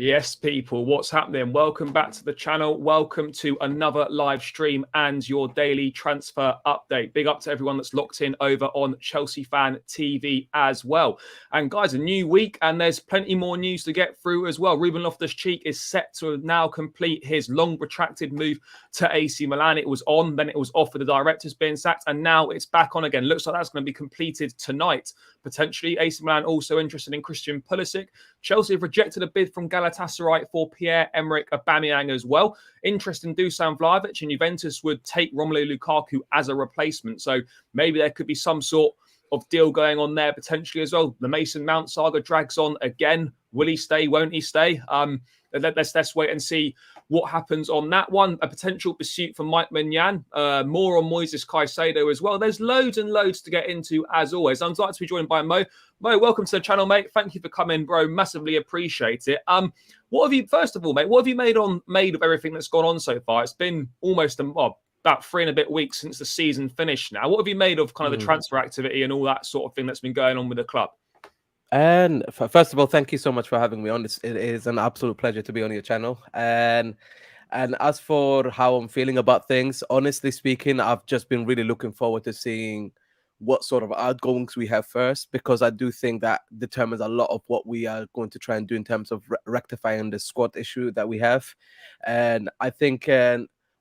Yes, people, what's happening? Welcome back to the channel. Welcome to another live stream and your daily transfer update. Big up to everyone that's locked in over on Chelsea Fan TV as well. And guys, a new week and there's plenty more news to get through as well. Ruben Loftus-Cheek is set to now complete his long protracted move to AC Milan. It was on, then it was off with the directors being sacked, and now it's back on again. Looks like that's going to be completed tonight. Potentially, AC Milan also interested in Christian Pulisic. Chelsea have rejected a bid from Galatasaray for Pierre-Emerick Aubameyang as well. Interest in Dusan Vlahovic, and Juventus would take Romelu Lukaku as a replacement. So maybe there could be some sort of deal going on there potentially as well. The Mason Mount saga drags on again. Will he stay? Won't he stay? Let's wait and see what happens on that one. A potential pursuit for Maignan. More on Moises Caicedo as well. There's loads and loads to get into as always. I'm delighted to be joined by Mo. Mo, welcome to the channel, mate. Thank you for coming, bro. Massively appreciate it. What have you, first of all, mate, what have you made of everything that's gone on so far? It's been almost about 3 and a bit weeks since the season finished now. What have you made of kind of the transfer activity and all that sort of thing that's been going on with the club? And first of all, thank you so much for having me on. It is an absolute pleasure to be on your channel. And as for how I'm feeling about things, honestly speaking, I've just been really looking forward to seeing what sort of outgoings we have first, because I do think that determines a lot of what we are going to try and do in terms of rectifying the squad issue that we have. And I think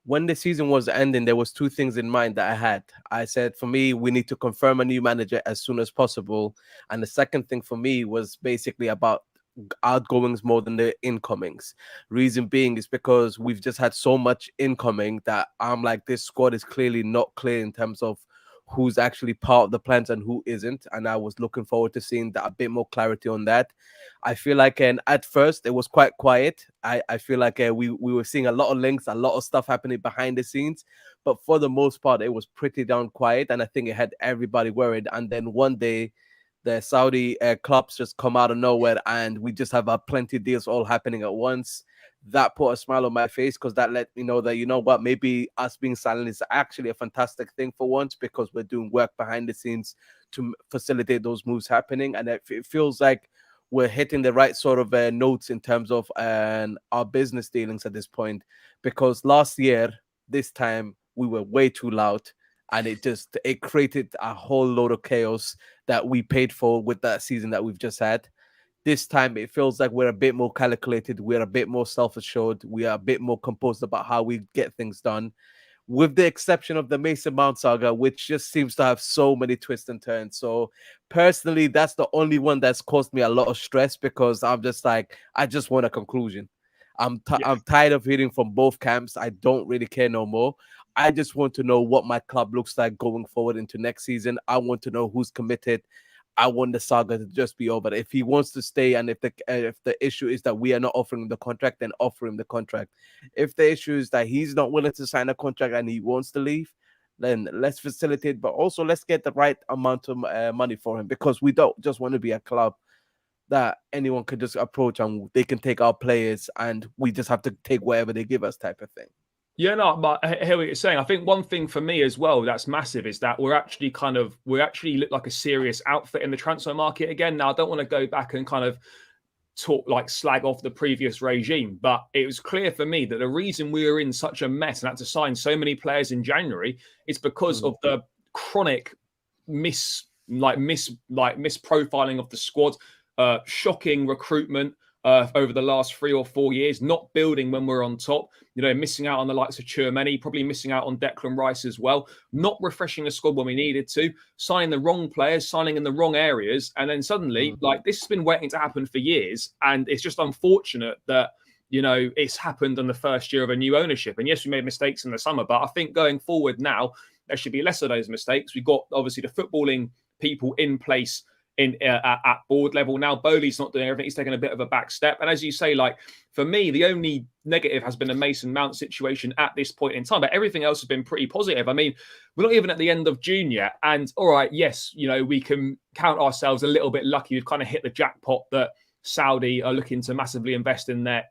when the season was ending, there was 2 things in mind that I had. I said, for me, we need to confirm a new manager as soon as possible. And the second thing for me was basically about outgoings more than the incomings. Reason being is because we've just had so much incoming that I'm like, this squad is clearly not clear in terms of who's actually part of the plans and who isn't. And I was looking forward to seeing that, a bit more clarity on that. I feel like at first it was quite quiet. I feel like we were seeing a lot of links, a lot of stuff happening behind the scenes. But for the most part, it was pretty down quiet. And I think it had everybody worried. And then one day, the Saudi clubs just come out of nowhere and we just have plenty of deals all happening at once. That put a smile on my face, because that let me know that, you know what, maybe us being silent is actually a fantastic thing for once, because we're doing work behind the scenes to facilitate those moves happening. And it feels like we're hitting the right sort of notes in terms of our business dealings at this point, because last year, this time, we were way too loud. And it created a whole load of chaos that we paid for with that season that we've just had. This time, it feels like we're a bit more calculated. We're a bit more self-assured. We are a bit more composed about how we get things done, with the exception of the Mason Mount saga, which just seems to have so many twists and turns. So personally, that's the only one that's caused me a lot of stress, because I'm just like, I just want a conclusion. I'm tired of hearing from both camps. I don't really care no more. I just want to know what my club looks like going forward into next season. I want to know who's committed. I want the saga to just be over. If he wants to stay, and if the issue is that we are not offering him the contract, then offer him the contract. If the issue is that he's not willing to sign a contract and he wants to leave, then let's facilitate, but also let's get the right amount of money for him, because we don't just want to be a club that anyone can just approach and they can take our players and we just have to take whatever they give us type of thing. Yeah, no, but I hear what you're saying. I think one thing for me as well that's massive is that we actually look like a serious outfit in the transfer market again. Now, I don't want to go back and kind of slag off the previous regime, but it was clear for me that the reason we were in such a mess and had to sign so many players in January is because of the chronic misprofiling of the squad, shocking recruitment over the last 3 or 4 years, not building when we're on top, missing out on the likes of Tchouameni, probably missing out on Declan Rice as well, not refreshing the squad when we needed to, signing the wrong players, signing in the wrong areas. And then suddenly, this has been waiting to happen for years. And it's just unfortunate that, it's happened in the first year of a new ownership. And yes, we made mistakes in the summer, but I think going forward now, there should be less of those mistakes. We've got, obviously, the footballing people in place at board level now. Bowley's not doing everything. He's taking a bit of a back step. And as you say, for me, the only negative has been the Mason Mount situation at this point in time. But everything else has been pretty positive. I mean, we're not even at the end of June yet. And all right, yes, we can count ourselves a little bit lucky. We've kind of hit the jackpot that Saudi are looking to massively invest in their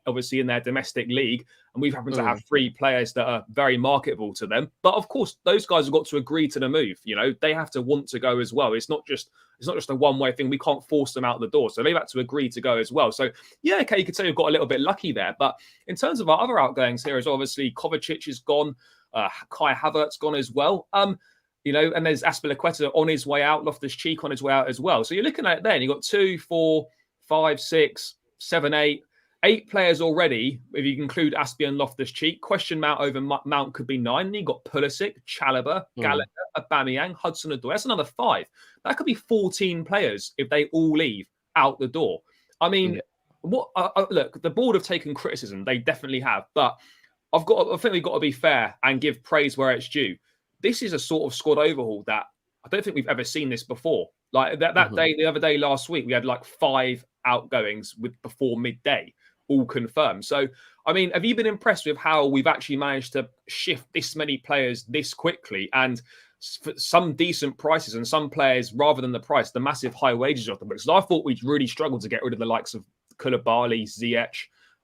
domestic league, and we've happened to have 3 players that are very marketable to them. But of course, those guys have got to agree to the move. You know, they have to want to go as well. It's not just a one-way thing. We can't force them out the door, so they've had to agree to go as well. So yeah, okay, you could say we've got a little bit lucky there. But in terms of our other outgoings here, is obviously Kovacic is gone, Kai Havertz gone as well. You know, and there's Azpilicueta on his way out, Loftus Cheek on his way out as well. So you're looking at it then. You've got 2, 4, 5, 6, 7, 8 players already, if you include Aspi and Loftus Cheek. Question mark over Mount could be 9. And you've got Pulisic, Chalobah, Gallagher, Aubameyang, Hudson-Odoi. That's another 5. That could be 14 players if they all leave out the door. I mean, look, the board have taken criticism. They definitely have. But I think we've got to be fair and give praise where it's due. This is a sort of squad overhaul that I don't think we've ever seen this before. Like that day, the other day last week, we had like 5 outgoings before midday, all confirmed. So, I mean, have you been impressed with how we've actually managed to shift this many players this quickly and for some decent prices, and some players, rather than the price, the massive high wages off the books? I thought we'd really struggled to get rid of the likes of Koulibaly, Ziyech,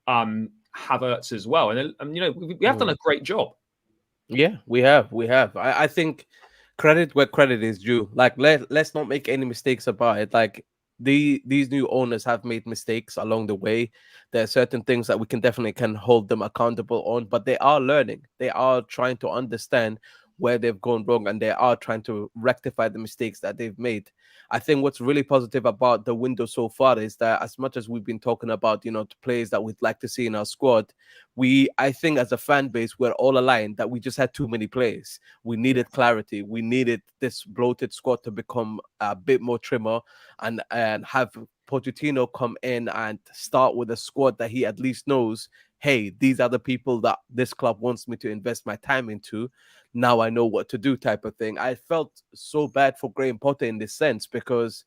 Havertz as well. And you know, we have done a great job. Yeah, we have. I think credit where credit is due. Like, let's not make any mistakes about it. Like, these new owners have made mistakes along the way. There are certain things that we can hold them accountable on, but they are learning. They are trying to understand where they've gone wrong, and they are trying to rectify the mistakes that they've made. I think what's really positive about the window so far is that, as much as we've been talking about, you know, the players that we'd like to see in our squad, I think as a fan base, we're all aligned that we just had too many players. We needed clarity. We needed this bloated squad to become a bit more trimmer, and have Pochettino come in and start with a squad that he at least knows, hey, these are the people that this club wants me to invest my time into. Now I know what to do, type of thing. I felt so bad for Graham Potter in this sense, because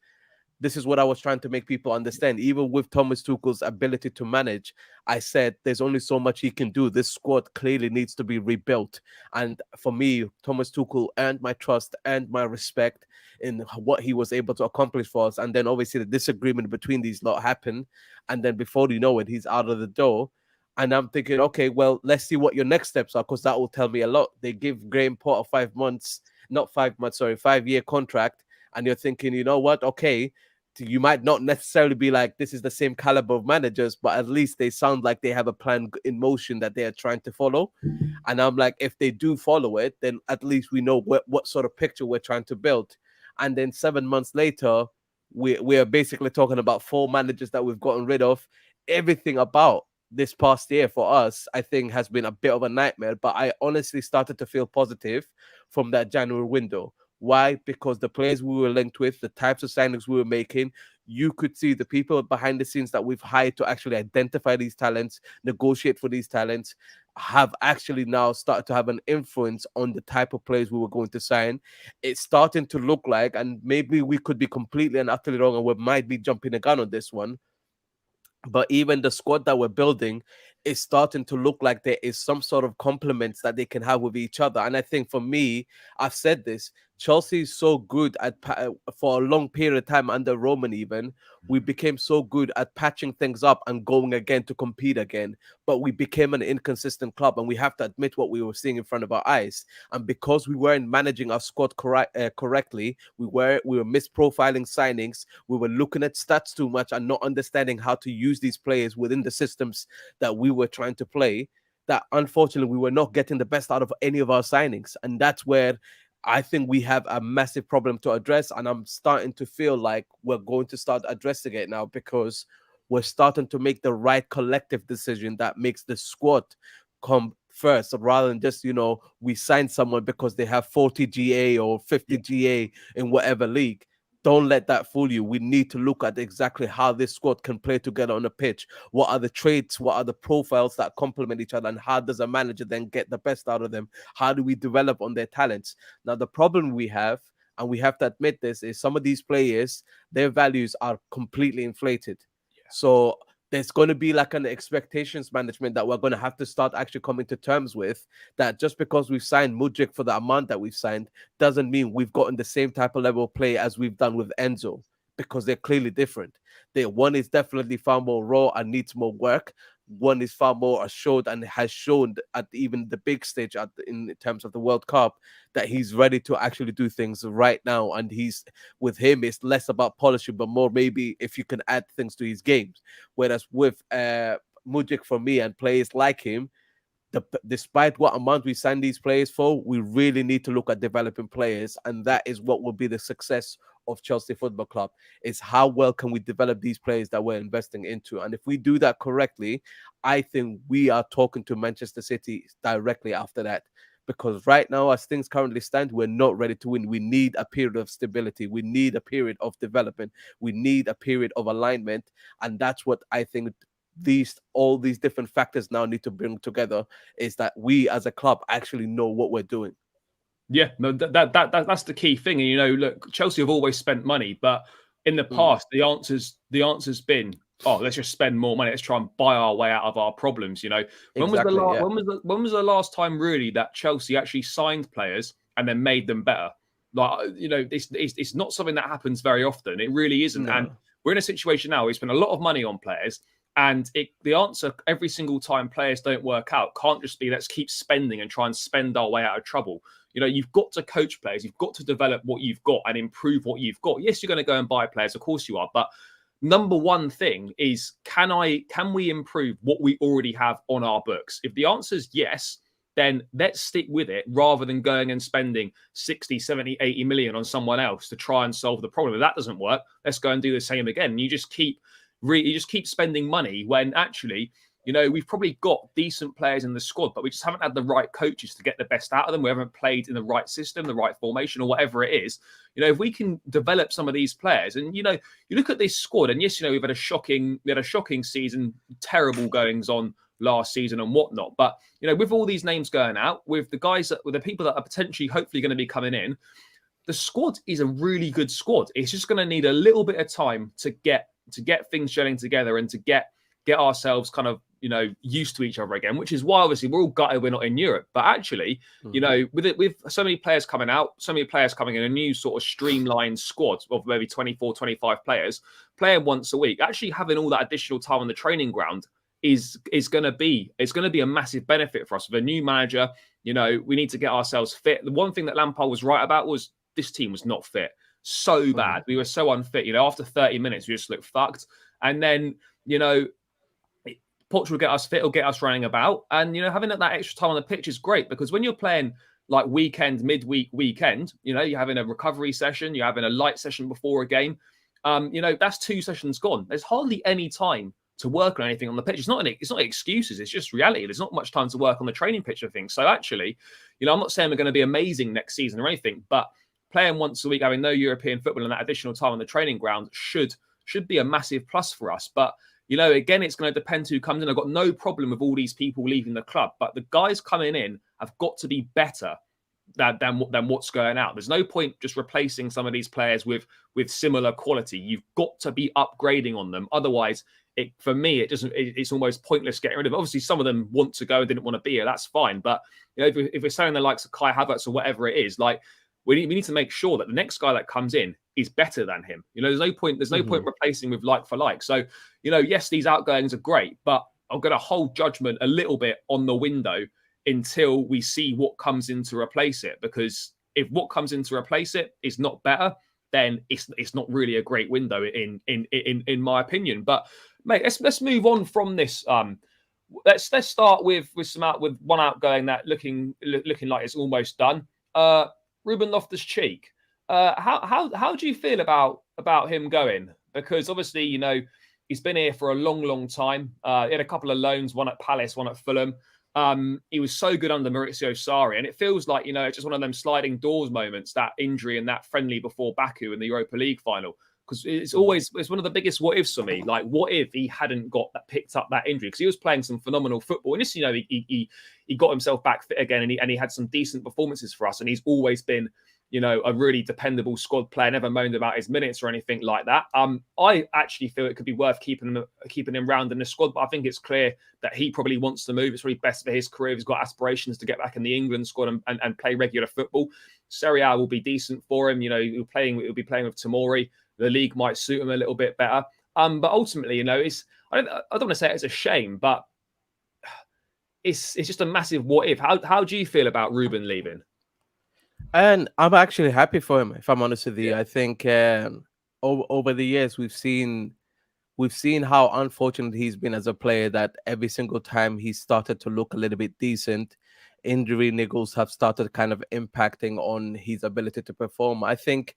this is what I was trying to make people understand. Even with Thomas Tuchel's ability to manage, I said there's only so much he can do. This squad clearly needs to be rebuilt. And for me, Thomas Tuchel earned my trust and my respect in what he was able to accomplish for us. And then obviously the disagreement between these lot happened. And then before you know it, he's out of the door. And I'm thinking, okay, well, let's see what your next steps are, because that will tell me a lot. They give Graham Potter 5-year contract. And you're thinking, you know what? Okay, you might not necessarily be like, this is the same caliber of managers, but at least they sound like they have a plan in motion that they are trying to follow. And I'm like, if they do follow it, then at least we know what sort of picture we're trying to build. And then 7 months later, we are basically talking about 4 managers that we've gotten rid of. Everything about this past year for us, I think, has been a bit of a nightmare. But I honestly started to feel positive from that January window. Why? Because the players we were linked with, the types of signings we were making, you could see the people behind the scenes that we've hired to actually identify these talents, negotiate for these talents, have actually now started to have an influence on the type of players we were going to sign. It's starting to look like, and maybe we could be completely and utterly wrong, and we might be jumping the gun on this one, but even the squad that we're building is starting to look like there is some sort of complements that they can have with each other. And I think for me, I've said this, Chelsea is so good at, for a long period of time under Roman even, we became so good at patching things up and going again to compete again. But we became an inconsistent club, and we have to admit what we were seeing in front of our eyes. And because we weren't managing our squad correctly, we were misprofiling signings, we were looking at stats too much and not understanding how to use these players within the systems that we were trying to play, that unfortunately we were not getting the best out of any of our signings. And that's where I think we have a massive problem to address, and I'm starting to feel like we're going to start addressing it now, because we're starting to make the right collective decision that makes the squad come first, rather than just, you know, we sign someone because they have 40 GA or 50 GA in whatever league. Don't let that fool you. We need to look at exactly how this squad can play together on the pitch. What are the traits? What are the profiles that complement each other? And how does a manager then get the best out of them? How do we develop on their talents? Now, the problem we have, and we have to admit this, is some of these players, their values are completely inflated. Yeah. So there's going to be like an expectations management that we're going to have to start actually coming to terms with, that just because we've signed Mudryk for the amount that we've signed doesn't mean we've gotten the same type of level of play as we've done with Enzo. because they're clearly different. One is definitely far more raw and needs more work. One is far more assured and has shown at even the big stage in terms of the World Cup that he's ready to actually do things right now. And with him, it's less about polishing, but more maybe if you can add things to his games. Whereas with Mudryk, for me, and players like him, despite what amount we sign these players for, we really need to look at developing players, and that is what will be the success of Chelsea Football Club. Is how well can we develop these players that we're investing into, and if we do that correctly, I think we are talking to Manchester City directly after that. Because right now, as things currently stand, we're not ready to win. We need a period of stability. We need a period of development. We need a period of alignment, and that's what I think all these different factors now need to bring together, is that we as a club actually know what we're doing. Yeah, no, that's the key thing. And, you know, look, Chelsea have always spent money, but in the past, the answer's been, oh, let's just spend more money. Let's try and buy our way out of our problems. You know, when was the last time really that Chelsea actually signed players and then made them better? Like, you know, it's not something that happens very often. It really isn't. No. And we're in a situation now where we spend a lot of money on players. And the answer every single time players don't work out can't just be let's keep spending and try and spend our way out of trouble. You know, you've got to coach players. You've got to develop what you've got and improve what you've got. Yes, you're going to go and buy players. Of course you are. But number one thing is, can we improve what we already have on our books? If the answer is yes, then let's stick with it rather than going and spending 60, 70, 80 million on someone else to try and solve the problem. If that doesn't work, let's go and do the same again. You just keep spending money when actually, you know, we've probably got decent players in the squad, but we just haven't had the right coaches to get the best out of them. We haven't played in the right system, the right formation, or whatever it is. You know, if we can develop some of these players, and, you know, you look at this squad, and yes, you know, we had a shocking season, terrible goings on last season and whatnot. But, you know, with all these names going out, with the people that are potentially, hopefully going to be coming in, the squad is a really good squad. It's just going to need a little bit of time to get things gelling together and to get ourselves kind of, you know, used to each other again, which is why obviously we're all gutted we're not in Europe. But actually, you know, with so many players coming out, so many players coming in, a new sort of streamlined squad of maybe 24, 25 players playing once a week, actually having all that additional time on the training ground is going to be a massive benefit for us. With a new manager, you know, we need to get ourselves fit. The one thing that Lampard was right about was this team was not fit. So bad. We were so unfit. You know, after 30 minutes, we just looked fucked. And then, you know, Portugal will get us fit, will get us running about. And, you know, having that extra time on the pitch is great, because when you're playing like midweek, weekend, you know, you're having a recovery session, you're having a light session before a game. You know, that's 2 sessions gone. There's hardly any time to work on anything on the pitch. It's not excuses. It's just reality. There's not much time to work on the training pitch of things. So actually, you know, I'm not saying we're going to be amazing next season or anything, but playing once a week, having no European football and that additional time on the training ground should be a massive plus for us. But, you know, again, it's going to depend who comes in. I've got no problem with all these people leaving the club, but the guys coming in have got to be better than what's going out. There's no point just replacing some of these players with similar quality. You've got to be upgrading on them. Otherwise, for me, it's almost pointless getting rid of them. Obviously, some of them want to go and didn't want to be here. That's fine. But, you know, if we're saying the likes of Kai Havertz or whatever it is, like, we need to make sure that the next guy that comes in is better than him. You know, there's no point replacing with like for like. So, you know, yes, these outgoings are great, but I'm going to hold judgment a little bit on the window until we see what comes in to replace it. Because if what comes in to replace it is not better, then it's not really a great window in my opinion. But mate, let's move on from this. Let's start with one outgoing that looking like it's almost done. Ruben Loftus-Cheek. How do you feel about him going? Because obviously, you know, he's been here for a long time. He had a couple of loans, one at Palace, one at Fulham. He was so good under Maurizio Sarri, and it feels like, you know, it's just one of them sliding doors moments, that injury and that friendly before Baku in the Europa League final. Because it's one of the biggest what ifs for me. Like, what if he hadn't picked up that injury? Because he was playing some phenomenal football, and just, you know, he got himself back fit again, and he had some decent performances for us, and he's always been, you know, a really dependable squad player. Never moaned about his minutes or anything like that. I actually feel it could be worth keeping him round in the squad, but I think it's clear that he probably wants to move. It's really best for his career. He's got aspirations to get back in the England squad and play regular football. Serie A will be decent for him. You know, he'll be playing with Tomori. the league might suit him a little bit better. But ultimately, I don't want to say it's a shame, but it's just a massive what if. How do you feel about Ruben leaving? And I'm actually happy for him, if I'm honest with you. Yeah. I think over the years we've seen how unfortunate he's been as a player, that every single time he started to look a little bit decent, injury niggles have started kind of impacting on his ability to perform. I think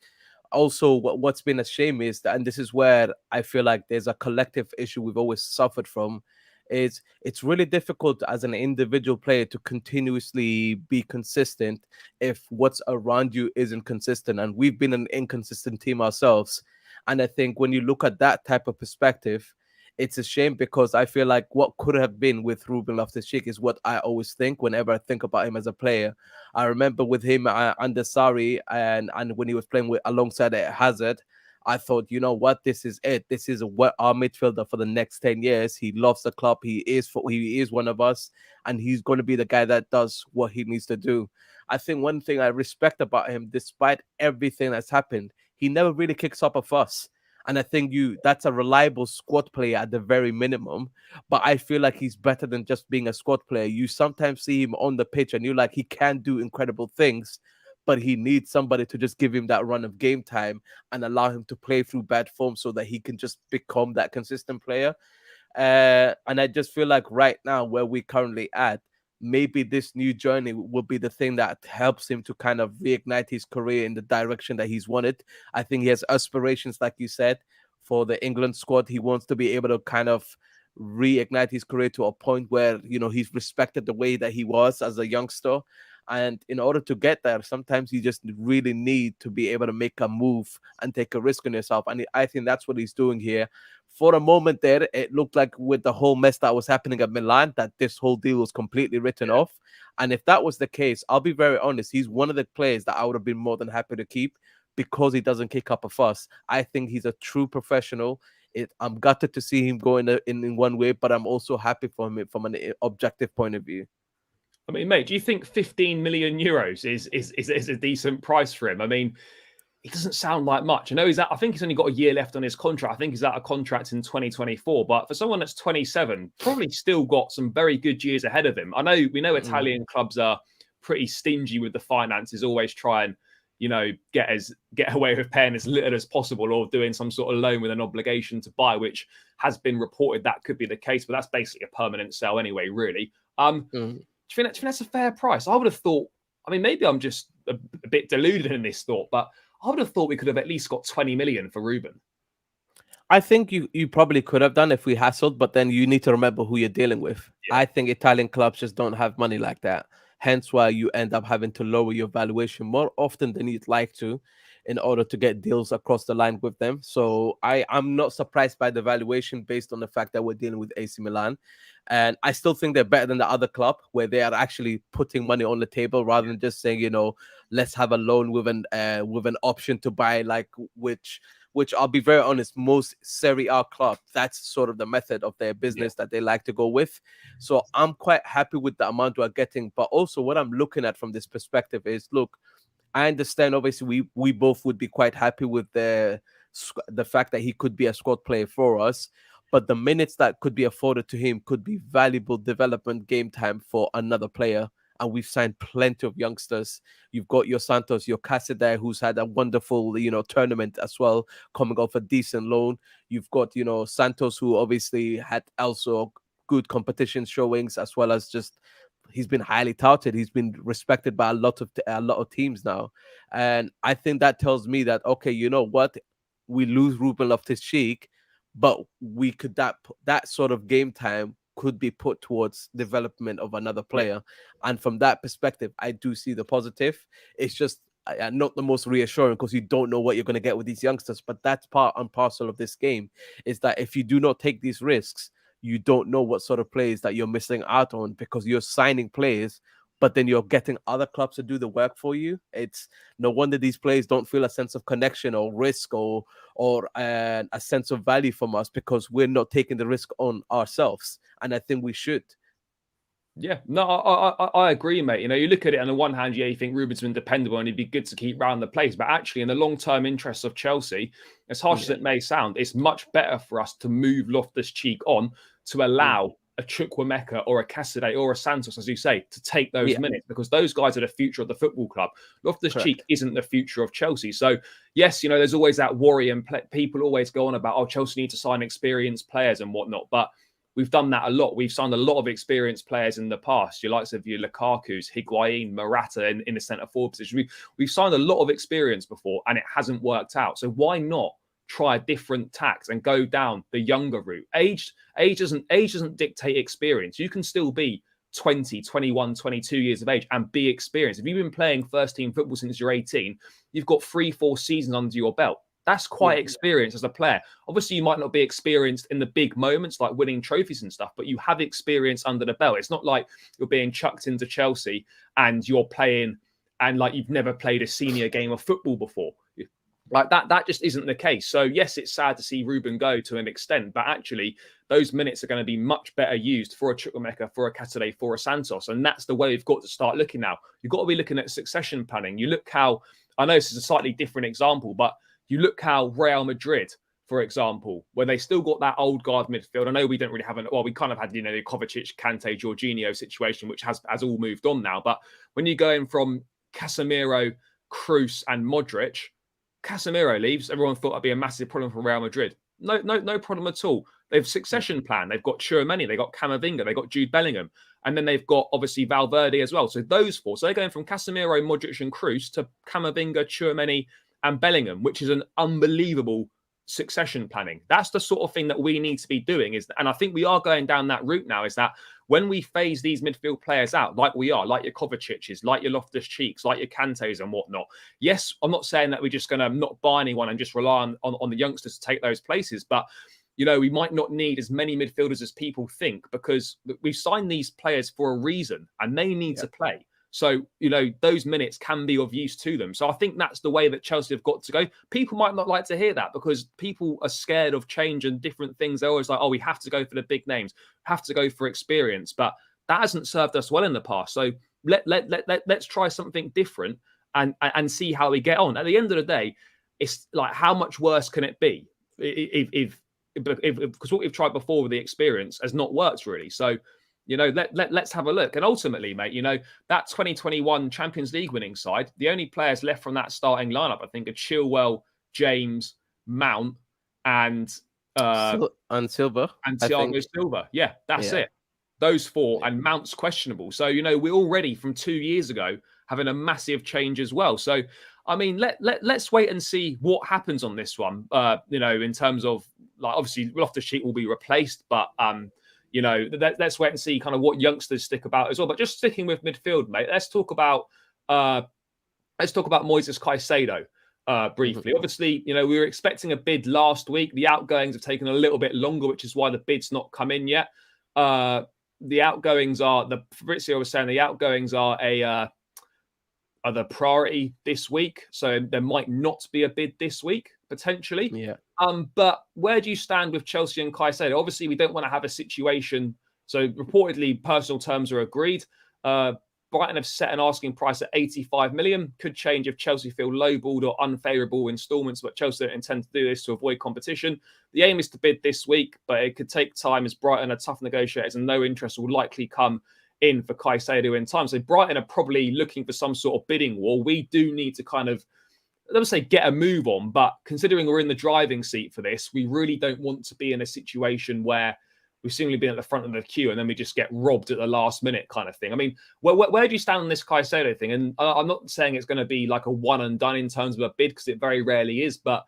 also what's been a shame is that, and this is where I feel like there's a collective issue we've always suffered from, is it's really difficult as an individual player to continuously be consistent if what's around you isn't consistent. And we've been an inconsistent team ourselves. And I think when you look at that type of perspective, it's a shame, because I feel like what could have been with Ruben Loftus-Cheek is what I always think whenever I think about him as a player. I remember with him under Sarri, and when he was playing with alongside Hazard, I thought, you know what, this is it. This is our midfielder for the next 10 years. He loves the club. He is one of us, and he's going to be the guy that does what he needs to do. I think one thing I respect about him, despite everything that's happened, he never really kicks up a fuss. And I think that's a reliable squad player at the very minimum. But I feel like he's better than just being a squad player. You sometimes see him on the pitch and you're like, he can do incredible things, but he needs somebody to just give him that run of game time and allow him to play through bad form so that he can just become that consistent player. And I just feel like right now, where we're currently at, maybe this new journey will be the thing that helps him to kind of reignite his career in the direction that he's wanted. I think he has aspirations, like you said, for the England squad. He wants to be able to kind of reignite his career to a point where, he's respected the way that he was as a youngster. And in order to get there, sometimes you just really need to be able to make a move and take a risk on yourself. And I think that's what he's doing here. For a moment there, it looked like with the whole mess that was happening at Milan, that this whole deal was completely written off. And if that was the case, I'll be very honest, he's one of the players that I would have been more than happy to keep, because he doesn't kick up a fuss. I think he's a true professional. I'm gutted to see him go in one way, but I'm also happy for him from an objective point of view. I mean, mate, do you think 15 million euros is a decent price for him? I mean, it doesn't sound like much. I think he's only got a year left on his contract. I think he's out of contract in 2024. But for someone that's 27, probably still got some very good years ahead of him. We know Italian clubs are pretty stingy with the finances, always try and, get away with paying as little as possible, or doing some sort of loan with an obligation to buy, which has been reported that could be the case. But that's basically a permanent sale anyway, really. Do you think that's a fair price? I would have thought, maybe I'm just a bit deluded in this thought, but I would have thought we could have at least got 20 million for Ruben. I think you probably could have done if we hassled, but then you need to remember who you're dealing with. Yeah. I think Italian clubs just don't have money like that. Hence why you end up having to lower your valuation more often than you'd like to in order to get deals across the line with them. So I'm not surprised by the valuation based on the fact that we're dealing with AC Milan. And I still think they're better than the other club, where they are actually putting money on the table rather than just saying, let's have a loan with an option to buy, which I'll be very honest, most Serie A clubs, that's sort of the method of their business that they like to go with. So I'm quite happy with the amount we're getting. But also what I'm looking at from this perspective is, look, I understand obviously we both would be quite happy with the fact that he could be a squad player for us. But the minutes that could be afforded to him could be valuable development game time for another player. And we've signed plenty of youngsters. You've got your Santos, your Caicedo, who's had a wonderful, tournament as well, coming off a decent loan. You've got, Santos, who obviously had also good competition showings, as well as just he's been highly touted. He's been respected by a lot of teams now. And I think that tells me that, okay, you know what? We lose Ruben Loftus-Cheek, but we could that sort of game time could be put towards development of another player. And from that perspective, I do see the positive. It's just not the most reassuring, because you don't know what you're going to get with these youngsters. But that's part and parcel of this game, is that if you do not take these risks, you don't know what sort of players that you're missing out on, because you're signing players, but then you're getting other clubs to do the work for you. It's no wonder these players don't feel a sense of connection or risk or a sense of value from us, because we're not taking the risk on ourselves. And I think we should. Yeah, no, I agree, mate. You know, you look at it on the one hand, yeah, you think Ruben's been dependable and he'd be good to keep round the place. But actually, in the long-term interests of Chelsea, as harsh as Yeah. it may sound, it's much better for us to move Loftus-Cheek on to allow a Chukwuemeka or a Caicedo or a Santos, as you say, to take those Yeah, minutes, because those guys are the future of the football club. Loftus-Cheek correct. isn't the future of Chelsea. So, yes, you know, there's always that worry, and people always go on about, oh, Chelsea need to sign experienced players and whatnot. But we've done that a lot. We've signed a lot of experienced players in the past. Your likes of your Lukaku's, Higuain, Morata in the centre forward position. We've signed a lot of experience before, and it hasn't worked out. So why not try a different tact and go down the younger route? Age doesn't dictate experience. You can still be 20, 21, 22 years of age and be experienced. If you've been playing first team football since you're 18, you've got 3-4 seasons under your belt. That's quite Yeah, experienced as a player. Obviously, you might not be experienced in the big moments like winning trophies and stuff, but you have experience under the belt. It's not like you're being chucked into Chelsea and you're playing and like you've never played a senior game of football before. Like that just isn't the case. So yes, it's sad to see Ruben go to an extent, but actually those minutes are going to be much better used for a Chukwuemeka, for a Caicedo, for a Santos. And that's the way we've got to start looking now. You've got to be looking at succession planning. You look how, I know this is a slightly different example, but you look how Real Madrid, for example, when they still got that old guard midfield. I know we don't really have we kind of had, you know, the Kovacic, Kante, Jorginho situation, which has all moved on now. But when you go in from Casemiro, Kroos and Modric, Casemiro leaves, everyone thought that'd be a massive problem for Real Madrid. No problem at all. They've succession plan. They've got Tchouaméni, they've got Camavinga, they've got Jude Bellingham, and then they've got obviously Valverde as well. So those four. So they're going from Casemiro, Modric, and Kroos to Camavinga, Tchouaméni, and Bellingham, which is an unbelievable succession planning. That's the sort of thing that we need to be doing. And I think we are going down that route now. Is that when we phase these midfield players out, like we are, like your Kovacic's, like your Loftus-Cheeks, like your Kantes and whatnot. Yes, I'm not saying that we're just going to not buy anyone and just rely on the youngsters to take those places, but you know, we might not need as many midfielders as people think, because we've signed these players for a reason and they need to play. So, you know, those minutes can be of use to them. So I think that's the way that Chelsea have got to go. People might not like to hear that because people are scared of change and different things. They're always like, oh, we have to go for the big names, have to go for experience. But that hasn't served us well in the past. So let's try something different and see how we get on. At the end of the day, it's like, how much worse can it be if because what we've tried before with the experience has not worked really. So, you know, let's have a look. And ultimately, mate, you know, that 2021 Champions League winning side, the only players left from that starting lineup, I think, are Chilwell, James, Mount, and Silva, Thiago Silva. Yeah, that's it. Those four, and Mount's questionable. So, you know, we're already from 2 years ago having a massive change as well. So, I mean, let's wait and see what happens on this one. You know, in terms of, like, obviously Loftus-Cheek will be replaced, but you know, let's wait and see kind of what youngsters stick about as well. But just sticking with midfield, mate, let's talk about Moises Caicedo briefly. Obviously, you know, we were expecting a bid last week. The outgoings have taken a little bit longer, which is why the bid's not come in yet. The outgoings are, Fabrizio was saying, the outgoings are the priority this week. So there might not be a bid this week, potentially. Yeah. But where do you stand with Chelsea and Caicedo? Obviously, we don't want to have a situation. So reportedly, personal terms are agreed. Brighton have set an asking price at 85 million. Could change if Chelsea feel lowballed or unfavourable instalments, but Chelsea don't intend to do this to avoid competition. The aim is to bid this week, but it could take time as Brighton are tough negotiators and no interest will likely come in for Caicedo in time. So Brighton are probably looking for some sort of bidding war. We do need to kind of, let me say, get a move on, but considering we're in the driving seat for this, we really don't want to be in a situation where we've seemingly been at the front of the queue and then we just get robbed at the last minute kind of thing. I mean, where do you stand on this Caicedo thing? And I'm not saying it's going to be like a one and done in terms of a bid, because it very rarely is, but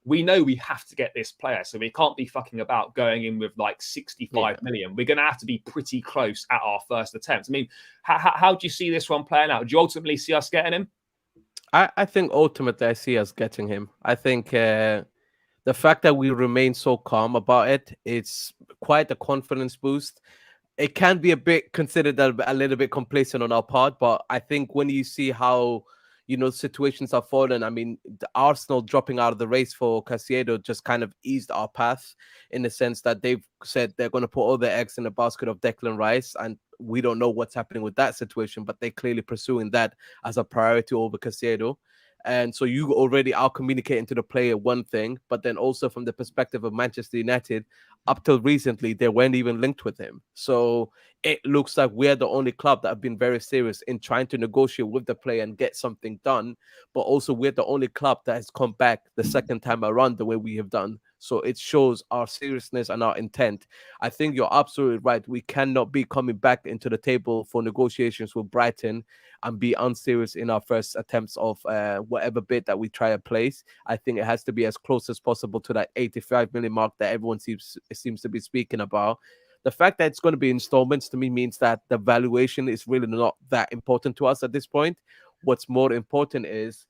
we know we have to get this player. So we can't be fucking about going in with like 65 million. We're going to have to be pretty close at our first attempt. I mean, how do you see this one playing out? Do you ultimately see us getting him? I think ultimately I see us getting him. I think the fact that we remain so calm about it, it's quite a confidence boost. It can be a bit considered a little bit complacent on our part, but I think when you see how, you know, situations are fallen, I mean, the Arsenal dropping out of the race for Caicedo just kind of eased our path in the sense that they've said they're going to put all their eggs in the basket of Declan Rice. And we don't know what's happening with that situation, but they're clearly pursuing that as a priority over Caicedo. And so you already are communicating to the player one thing, but then also from the perspective of Manchester United, up till recently, they weren't even linked with him. So it looks like we're the only club that have been very serious in trying to negotiate with the player and get something done. But also we're the only club that has come back the second time around the way we have done. So it shows our seriousness and our intent. I think you're absolutely right. We cannot be coming back into the table for negotiations with Brighton and be unserious in our first attempts of whatever bid that we try to place. I think it has to be as close as possible to that 85 million mark that everyone seems to be speaking about. The fact that it's going to be installments to me means that the valuation is really not that important to us at this point. What's more important is,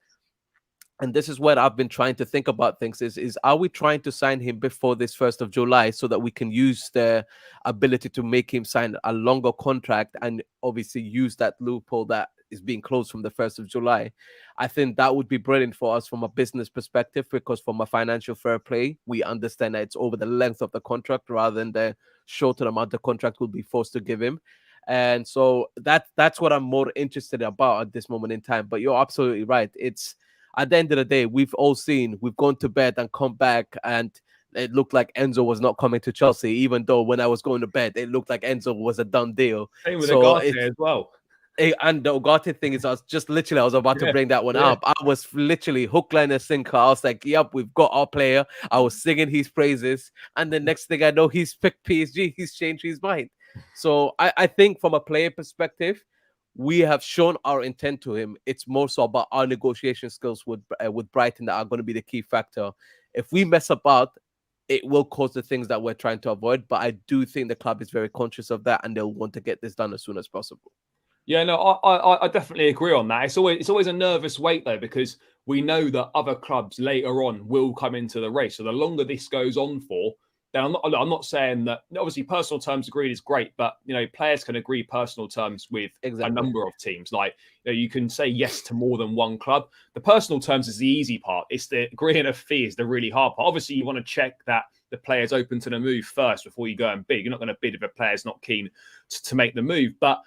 and this is what I've been trying to think about things, is are we trying to sign him before this 1st of July so that we can use the ability to make him sign a longer contract and obviously use that loophole that is being closed from the 1st of July? I think that would be brilliant for us from a business perspective, because from a financial fair play, we understand that it's over the length of the contract rather than the shorter amount the contract will be forced to give him. And so that's what I'm more interested about at this moment in time. But you're absolutely right. It's at the end of the day, we've gone to bed and come back, and it looked like Enzo was not coming to Chelsea, even though when I was going to bed, it looked like Enzo was a done deal. Same with Ugarte as well. And the Ugarte thing is, I was about to bring that one up. I was literally hook, line, and sinker. I was like, yep, we've got our player. I was singing his praises. And the next thing I know, he's picked PSG. He's changed his mind. So I think from a player perspective, we have shown our intent to him. It's more so about our negotiation skills with Brighton that are going to be the key factor. If we mess about, it will cause the things that we're trying to avoid. But I do think the club is very conscious of that, and they'll want to get this done as soon as possible. Yeah, no, I definitely agree on that. It's always a nervous wait though, because we know that other clubs later on will come into the race. So the longer this goes on for, then I'm not saying that obviously personal terms agreed is great, but players can agree personal terms with a number of teams. Like you can say yes to more than one club. The personal terms is the easy part. It's the agreeing a fee is the really hard part. Obviously, you want to check that the player's open to the move first before you go and bid. You're not going to bid if a player's not keen to make the move. But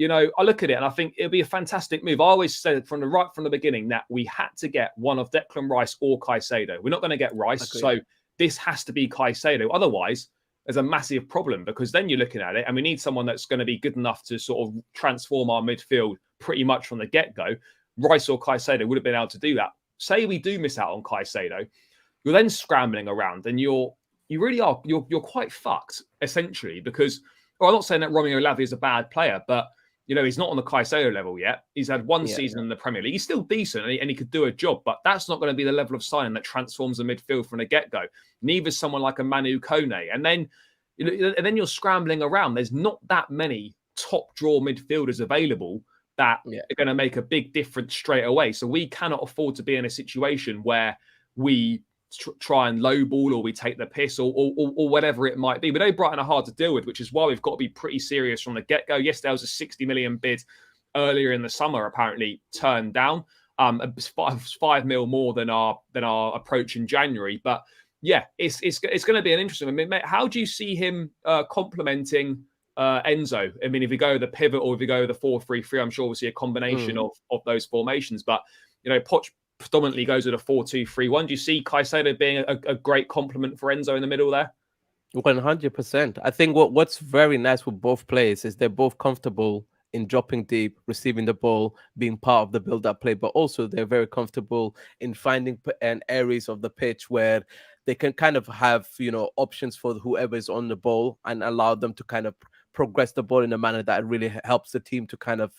I look at it and I think it'll be a fantastic move. I always said from the beginning that we had to get one of Declan Rice or Caicedo. We're not going to get Rice, so this has to be Caicedo. Otherwise, there's a massive problem, because then you're looking at it and we need someone that's going to be good enough to sort of transform our midfield pretty much from the get-go. Rice or Caicedo would have been able to do that. Say we do miss out on Caicedo, you're then scrambling around and you're quite fucked, essentially, because I'm not saying that Romeo Lavia is a bad player, but he's not on the Caicedo level yet. He's had one season in the Premier League. He's still decent and he could do a job, but that's not going to be the level of signing that transforms the midfield from the get-go. Neither is someone like a Manu Kone. And then, you're scrambling around. There's not that many top draw midfielders available that are going to make a big difference straight away. So we cannot afford to be in a situation where we try and lowball or we take the piss or whatever it might be. But Brighton are hard to deal with, which is why we've got to be pretty serious from the get-go. Yes, there was a 60 million bid earlier in the summer, apparently turned down. It's 5 mil more than our approach in January. But yeah, it's going to be an interesting one. Mate, how do you see him complementing Enzo? I mean, if we go the pivot or if we go the 4-3-3, I'm sure we'll see a combination of those formations. But Poch predominantly goes with a 4-2-3-1. Do you see Caicedo being a great complement for Enzo in the middle there? 100%. I think what's very nice with both players is they're both comfortable in dropping deep, receiving the ball, being part of the build-up play, but also they're very comfortable in finding areas of the pitch where they can kind of have, options for whoever is on the ball and allow them to kind of progress the ball in a manner that really helps the team to kind of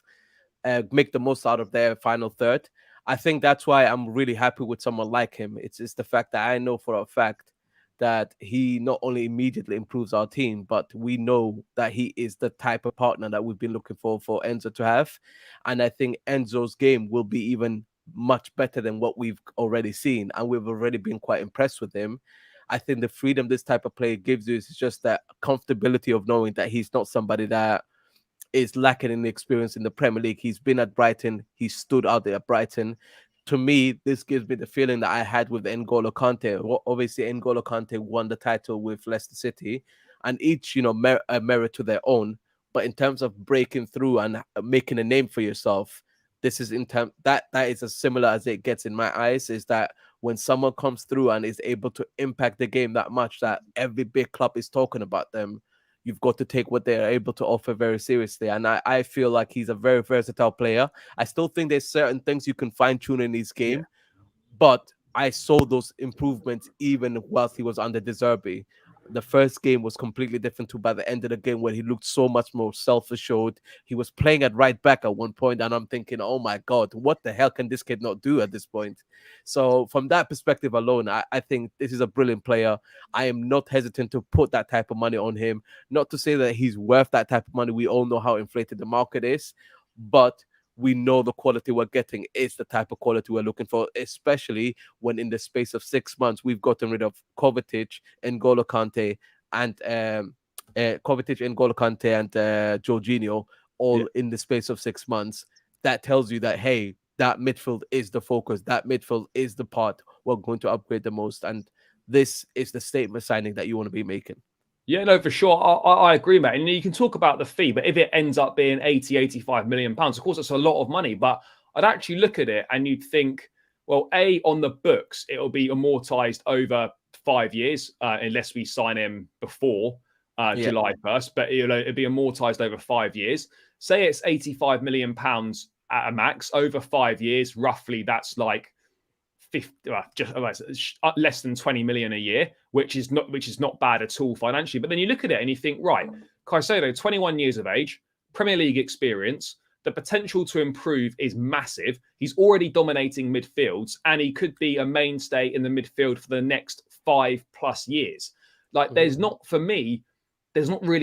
make the most out of their final third. I think that's why I'm really happy with someone like him. It's the fact that I know for a fact that he not only immediately improves our team, but we know that he is the type of partner that we've been looking for Enzo to have. And I think Enzo's game will be even much better than what we've already seen. And we've already been quite impressed with him. I think the freedom this type of player gives you is just that comfortability of knowing that he's not somebody that is lacking in the experience in the Premier League. He's been at Brighton. He stood out there at Brighton. To me, this gives me the feeling that I had with N'Golo Kante. Obviously, N'Golo Kante won the title with Leicester City, and each, merit to their own. But in terms of breaking through and making a name for yourself, this is that is as similar as it gets in my eyes. Is that when someone comes through and is able to impact the game that much that every big club is talking about them, you've got to take what they're able to offer very seriously. And I feel like he's a very versatile player. I still think there's certain things you can fine tune in his game, but I saw those improvements even whilst he was under De Zerbi. The first game was completely different to by the end of the game, where he looked so much more self-assured. He was playing at right back at one point, and I'm thinking, oh my God, what the hell can this kid not do at this point? So from that perspective alone, I think this is a brilliant player. I am not hesitant to put that type of money on him. Not to say that he's worth that type of money. We all know how inflated the market is, but we know the quality we're getting is the type of quality we're looking for, especially when in the space of 6 months, we've gotten rid of Kovacic, N'Golo Kante, and Jorginho, all in the space of 6 months. That tells you that, hey, that midfield is the focus. That midfield is the part we're going to upgrade the most. And this is the statement signing that you want to be making. Yeah, no, for sure. I agree, mate. And you can talk about the fee, but if it ends up being 80, 85 million pounds, of course, it's a lot of money. But I'd actually look at it and you'd think, well, on the books, it'll be amortized over 5 years, unless we sign him before July 1st. But it'll be amortized over 5 years. Say it's 85 million pounds at a max over 5 years. Roughly, that's like less than 20 million a year, which is not bad at all financially. But then you look at it and you think, right, Caicedo, 21 years of age, Premier League experience, the potential to improve is massive. He's already dominating midfields, and he could be a mainstay in the midfield for the next 5+ years. Like, there's not really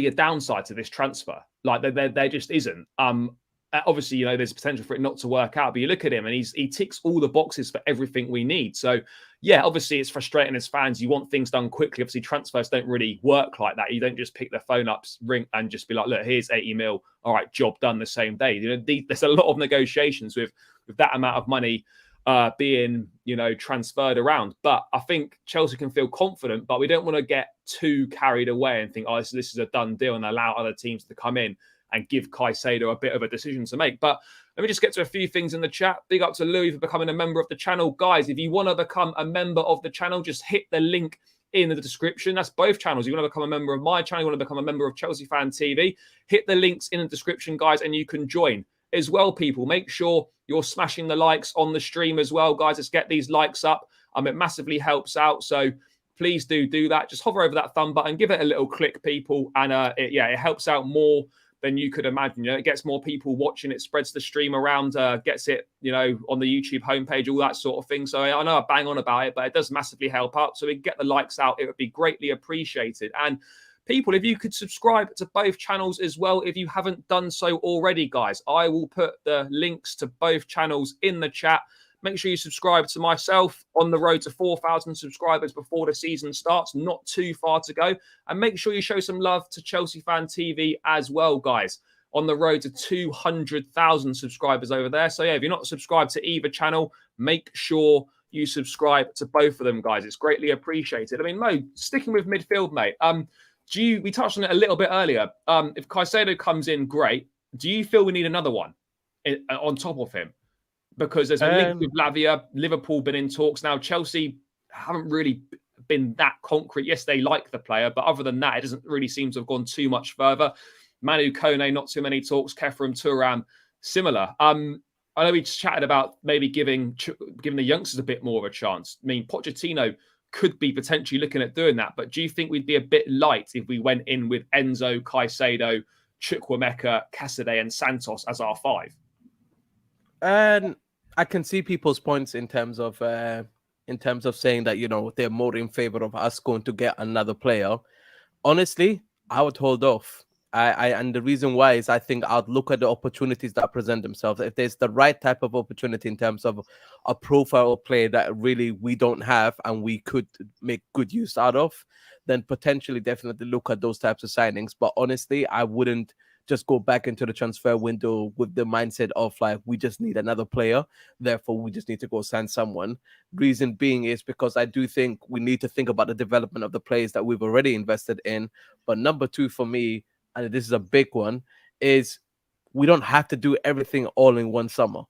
a downside to this transfer. Like, there just isn't. Obviously, there's potential for it not to work out, but you look at him and he ticks all the boxes for everything we need. So, yeah, obviously it's frustrating as fans. You want things done quickly. Obviously, transfers don't really work like that. You don't just pick the phone up, ring, and just be like, look, here's 80 mil. All right, job done the same day. There's a lot of negotiations with that amount of money being, transferred around. But I think Chelsea can feel confident, but we don't want to get too carried away and think, oh, this is a done deal, and allow other teams to come in and give Caicedo a bit of a decision to make. But let me just get to a few things in the chat. Big up to Louis for becoming a member of the channel. Guys, if you want to become a member of the channel, just hit the link in the description. That's both channels. You want to become a member of my channel, you want to become a member of Chelsea Fan TV, hit the links in the description, guys, and you can join. As well, people, make sure you're smashing the likes on the stream as well, guys. Let's get these likes up. It massively helps out. So please do that. Just hover over that thumb button, give it a little click, people. And it helps out more than you could imagine. It gets more people watching, it spreads the stream around, gets it, on the YouTube homepage, all that sort of thing. So I know I bang on about it, but it does massively help out. So we can get the likes out, it would be greatly appreciated. And people, if you could subscribe to both channels as well, if you haven't done so already, guys, I will put the links to both channels in the chat. Make sure you subscribe to myself, on the road to 4,000 subscribers before the season starts. Not too far to go. And make sure you show some love to Chelsea Fan TV as well, guys. On the road to 200,000 subscribers over there. So, yeah, if you're not subscribed to either channel, make sure you subscribe to both of them, guys. It's greatly appreciated. I mean, Mo, sticking with midfield, mate, we touched on it a little bit earlier. If Caicedo comes in, great. Do you feel we need another one on top of him? Because there's a link with Lavia, Liverpool been in talks. Now, Chelsea haven't really been that concrete. Yes, they like the player, but other than that, it doesn't really seem to have gone too much further. Manu Kone, not too many talks. Kefram Turam, similar. I know we just chatted about maybe giving the youngsters a bit more of a chance. I mean, Pochettino could be potentially looking at doing that, but do you think we'd be a bit light if we went in with Enzo, Caicedo, Chukwuemeka, Cassidy, and Santos as our five? And I can see people's points in terms of saying that they're more in favor of us going to get another player. Honestly, I would hold off. And the reason why is I think I'd look at the opportunities that present themselves. If there's the right type of opportunity in terms of a profile of play that really we don't have and we could make good use out of, then potentially definitely look at those types of signings. But honestly, I wouldn't just go back into the transfer window with the mindset of like, we just need another player, therefore we just need to go sign someone. Reason being is because I do think we need to think about the development of the players that we've already invested in. But number two for me, and this is a big one, is we don't have to do everything all in one summer.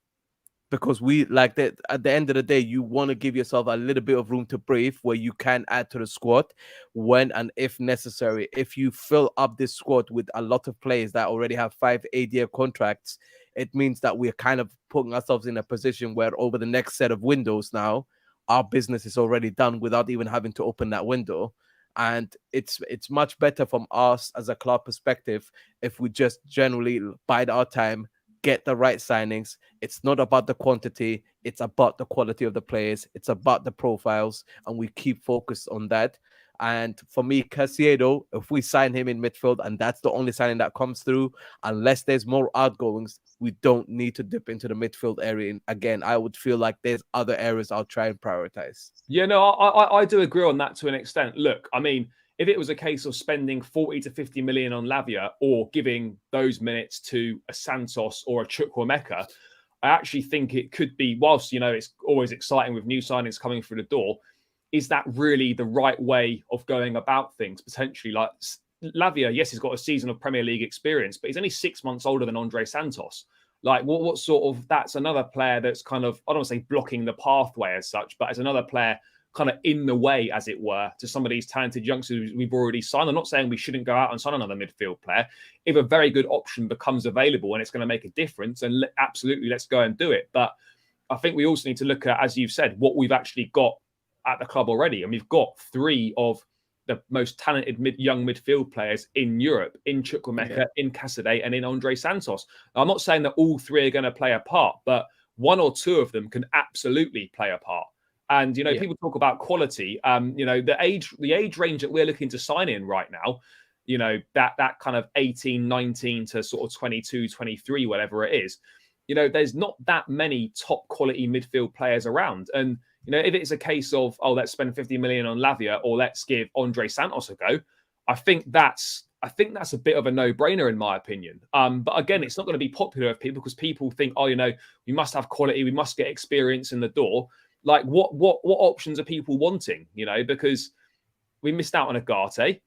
Because we like that at the end of the day, you want to give yourself a little bit of room to breathe where you can add to the squad when and if necessary. If you fill up this squad with a lot of players that already have 5-8 year contracts, it means that we're kind of putting ourselves in a position where over the next set of windows now, our business is already done without even having to open that window. And it's much better from us as a club perspective if we just generally bide our time, get the right signings. It's not about the quantity, it's about the quality of the players, it's about the profiles, and we keep focused on that. And for me, Caicedo, if we sign him in midfield and that's the only signing that comes through, unless there's more outgoings, we don't need to dip into the midfield area. And again, I would feel like there's other areas I'll try and prioritize. Yeah, no, I do agree on that to an extent. Look, I mean, if it was a case of spending 40 to 50 million on Lavia or giving those minutes to a Santos or a Chukwuemeka, I actually think it could be, whilst, it's always exciting with new signings coming through the door, is that really the right way of going about things? Potentially, like Lavia, yes, he's got a season of Premier League experience, but he's only 6 months older than Andre Santos. Like, what sort of, that's another player that's kind of, I don't want to say blocking the pathway as such, but as another player kind of in the way, as it were, to some of these talented youngsters we've already signed. I'm not saying we shouldn't go out and sign another midfield player. If a very good option becomes available and it's going to make a difference, and absolutely, let's go and do it. But I think we also need to look at, as you've said, what we've actually got at the club already. And we've got 3 of the most talented young midfield players in Europe, in Chukwuemeka, in Caicedo, and in Andre Santos. Now, I'm not saying that all 3 are going to play a part, but 1 or 2 of them can absolutely play a part. And, people talk about quality. The age range that we're looking to sign in right now, that kind of 18, 19 to sort of 22, 23, whatever it is, there's not that many top quality midfield players around. And, if it's a case of, let's spend 50 million on Lavia or let's give Andre Santos a go, I think that's a bit of a no-brainer in my opinion. But again, it's not going to be popular with people because people think, we must have quality, we must get experience in the door. Like, what options are people wanting? Because we missed out on Agate.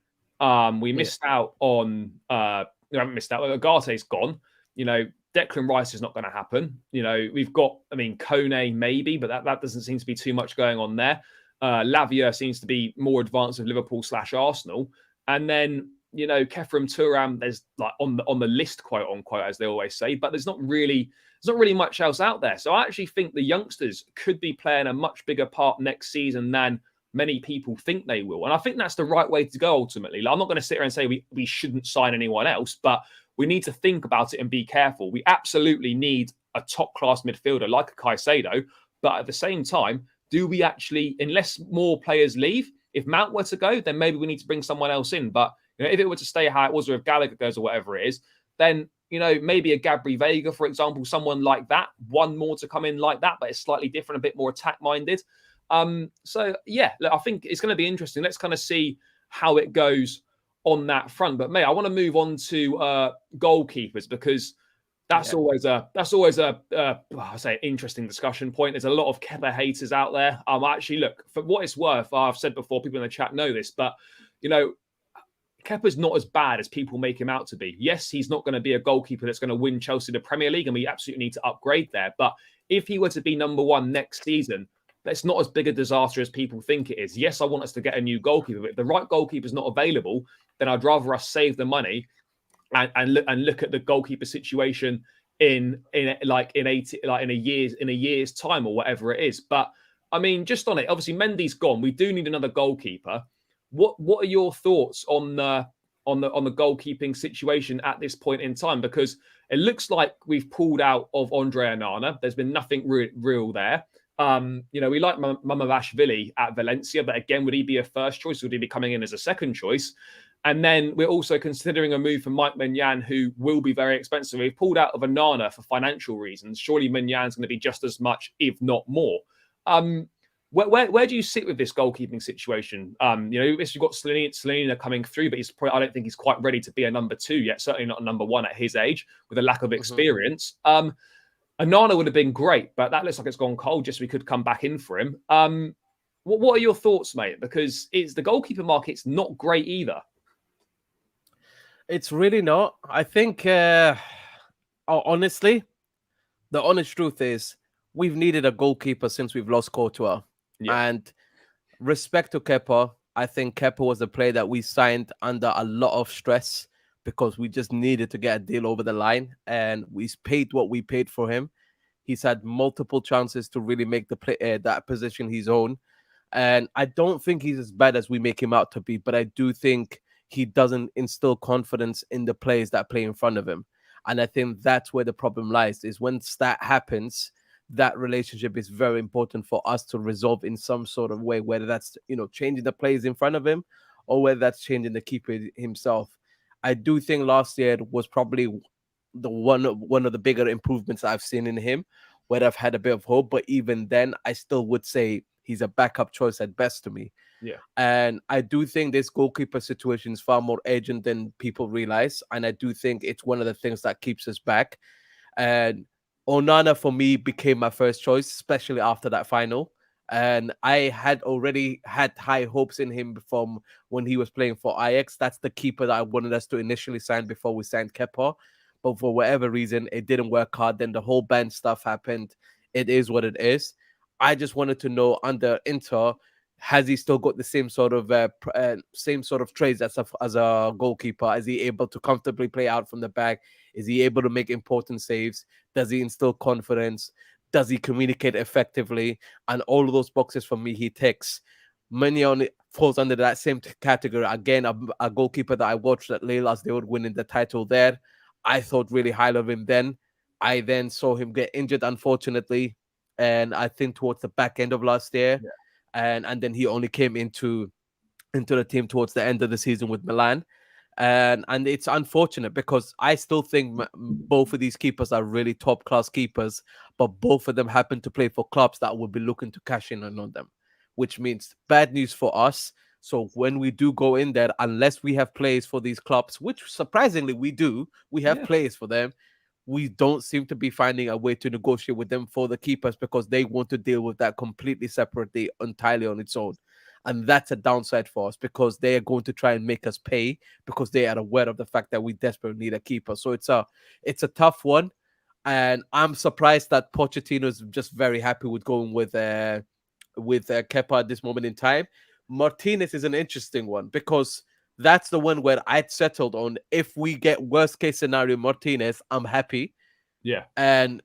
We missed out on. We haven't missed out. Agate's gone. Declan Rice is not going to happen. We've got. Kone maybe, but that doesn't seem to be too much going on there. Lavia seems to be more advanced with Liverpool/Arsenal, and then Kefram Turam. There's like on the list, quote unquote, as they always say, but there's not really much else out there. So I actually think the youngsters could be playing a much bigger part next season than many people think they will. And I think that's the right way to go ultimately. Like, I'm not going to sit here and say we shouldn't sign anyone else, but we need to think about it and be careful. We absolutely need a top-class midfielder like a Caicedo, but at the same time, do we actually, unless more players leave, if Mount were to go, then maybe we need to bring someone else in. But if it were to stay how it was, or if Gallagher goes or whatever it is, then maybe a Gabri Vega, for example, someone like that, one more to come in like that, but it's slightly different, a bit more attack-minded. So, yeah, look, I think it's going to be interesting. Let's kind of see how it goes on that front. But, mate, I want to move on to goalkeepers because that's always a I say interesting discussion point. There's a lot of Kepa haters out there. Actually, look, for what it's worth, I've said before, people in the chat know this, but, Kepa's not as bad as people make him out to be. Yes, he's not going to be a goalkeeper that's going to win Chelsea the Premier League, and we absolutely need to upgrade there. But if he were to be number 1 next season, that's not as big a disaster as people think it is. Yes, I want us to get a new goalkeeper, but if the right goalkeeper is not available, then I'd rather us save the money and look at the goalkeeper situation in a year's time or whatever it is. But just on it, obviously Mendy's gone. We do need another goalkeeper. What are your thoughts on the goalkeeping situation at this point in time? Because it looks like we've pulled out of Andre Onana. There's been nothing real there. We like Mamavashvili at Valencia, but again, would he be a first choice? Would he be coming in as a second choice? And then we're also considering a move for Maignan, who will be very expensive. We've pulled out of Onana for financial reasons. Surely Maignan is going to be just as much, if not more. Where do you sit with this goalkeeping situation? You've got Selena coming through, but I don't think he's quite ready to be a number 2 yet. Certainly not a number 1 at his age with a lack of experience. Onana would have been great, but that looks like it's gone cold. Just we could come back in for him. What are your thoughts, mate? Because the goalkeeper market's not great either. It's really not. I think, honestly, the honest truth is we've needed a goalkeeper since we've lost Courtois. Yeah, And respect to Kepa, I think Kepa was a player that we signed under a lot of stress because we just needed to get a deal over the line, and we paid what we paid for him. He's had multiple chances to really make the play that position his own, and I don't think he's as bad as we make him out to be. But I do think he doesn't instill confidence in the players that play in front of him, and I think that's where the problem lies. Is when that happens, that relationship is very important for us to resolve in some sort of way, whether that's changing the players in front of him or whether that's changing the keeper himself. I do think last year was probably the one of the bigger improvements I've seen in him, where I've had a bit of hope. But even then, I still would say he's a backup choice at best to me. yeah, And I do think this goalkeeper situation is far more urgent than people realize. And I do think it's one of the things that keeps us back. And Onana for me became my first choice, especially after that final. And I had already had high hopes in him from when he was playing for Ajax. That's the keeper that I wanted us to initially sign before we signed Kepa. But for whatever reason, it didn't work out. Then the whole ban stuff happened. It is what it is. I just wanted to know under Inter, has he still got the same sort of traits as a goalkeeper? Is he able to comfortably play out from the back? Is he able to make important saves? Does he instill confidence? Does he communicate effectively? And all of those boxes for me, he ticks. Maignan falls under that same category. Again, a goalkeeper that I watched at Lille as they were winning the title there. I thought really highly of him then. I then saw him get injured, unfortunately. And I think towards the back end of last year. yeah, And then he only came into the team towards the end of the season with Milan. And it's unfortunate because I still think both of these keepers are really top class keepers, but both of them happen to play for clubs that will be looking to cash in on them, which means bad news for us. So when we do go in there, unless we have players for these clubs, which surprisingly we have yeah, players for them, we don't seem to be finding a way to negotiate with them for the keepers because they want to deal with that completely separately, entirely on its own. And that's a downside for us because they are going to try and make us pay because they are aware of the fact that we desperately need a keeper. So it's a tough one. And I'm surprised that Pochettino is just very happy with going with Kepa at this moment in time. Martinez is an interesting one because that's the one where I'd settled on. If we get worst case scenario Martinez, I'm happy. yeah. And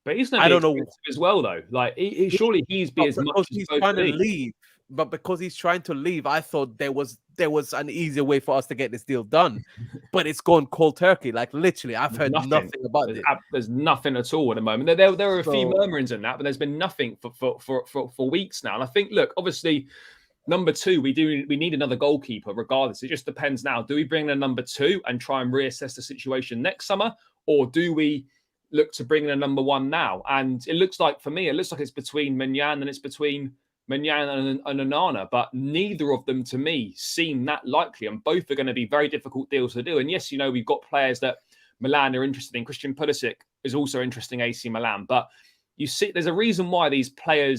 But he's not I be don't know. expensive as well, though. Like, surely he's be But as much because as he's both trying to be. leave, but because he's trying to leave, I thought there was an easier way for us to get this deal done. But it's gone cold turkey. Like literally, I've There's heard nothing. nothing about it. There's nothing at all at the moment. There are a few So murmurings in that, but there's been nothing for weeks now. And I think, look, obviously, number two, we need another goalkeeper. Regardless, it just depends now. Do we bring in a number two and try and reassess the situation next summer, or do we look to bring in a number one now? And it looks like, for me, it's between Maignan and it's between Maignan and Onana, but neither of them to me seem that likely, and both are going to be very difficult deals to do. And yes, we've got players that Milan are interested in. Christian Pulisic is also interesting AC Milan, but you see, there's a reason why these player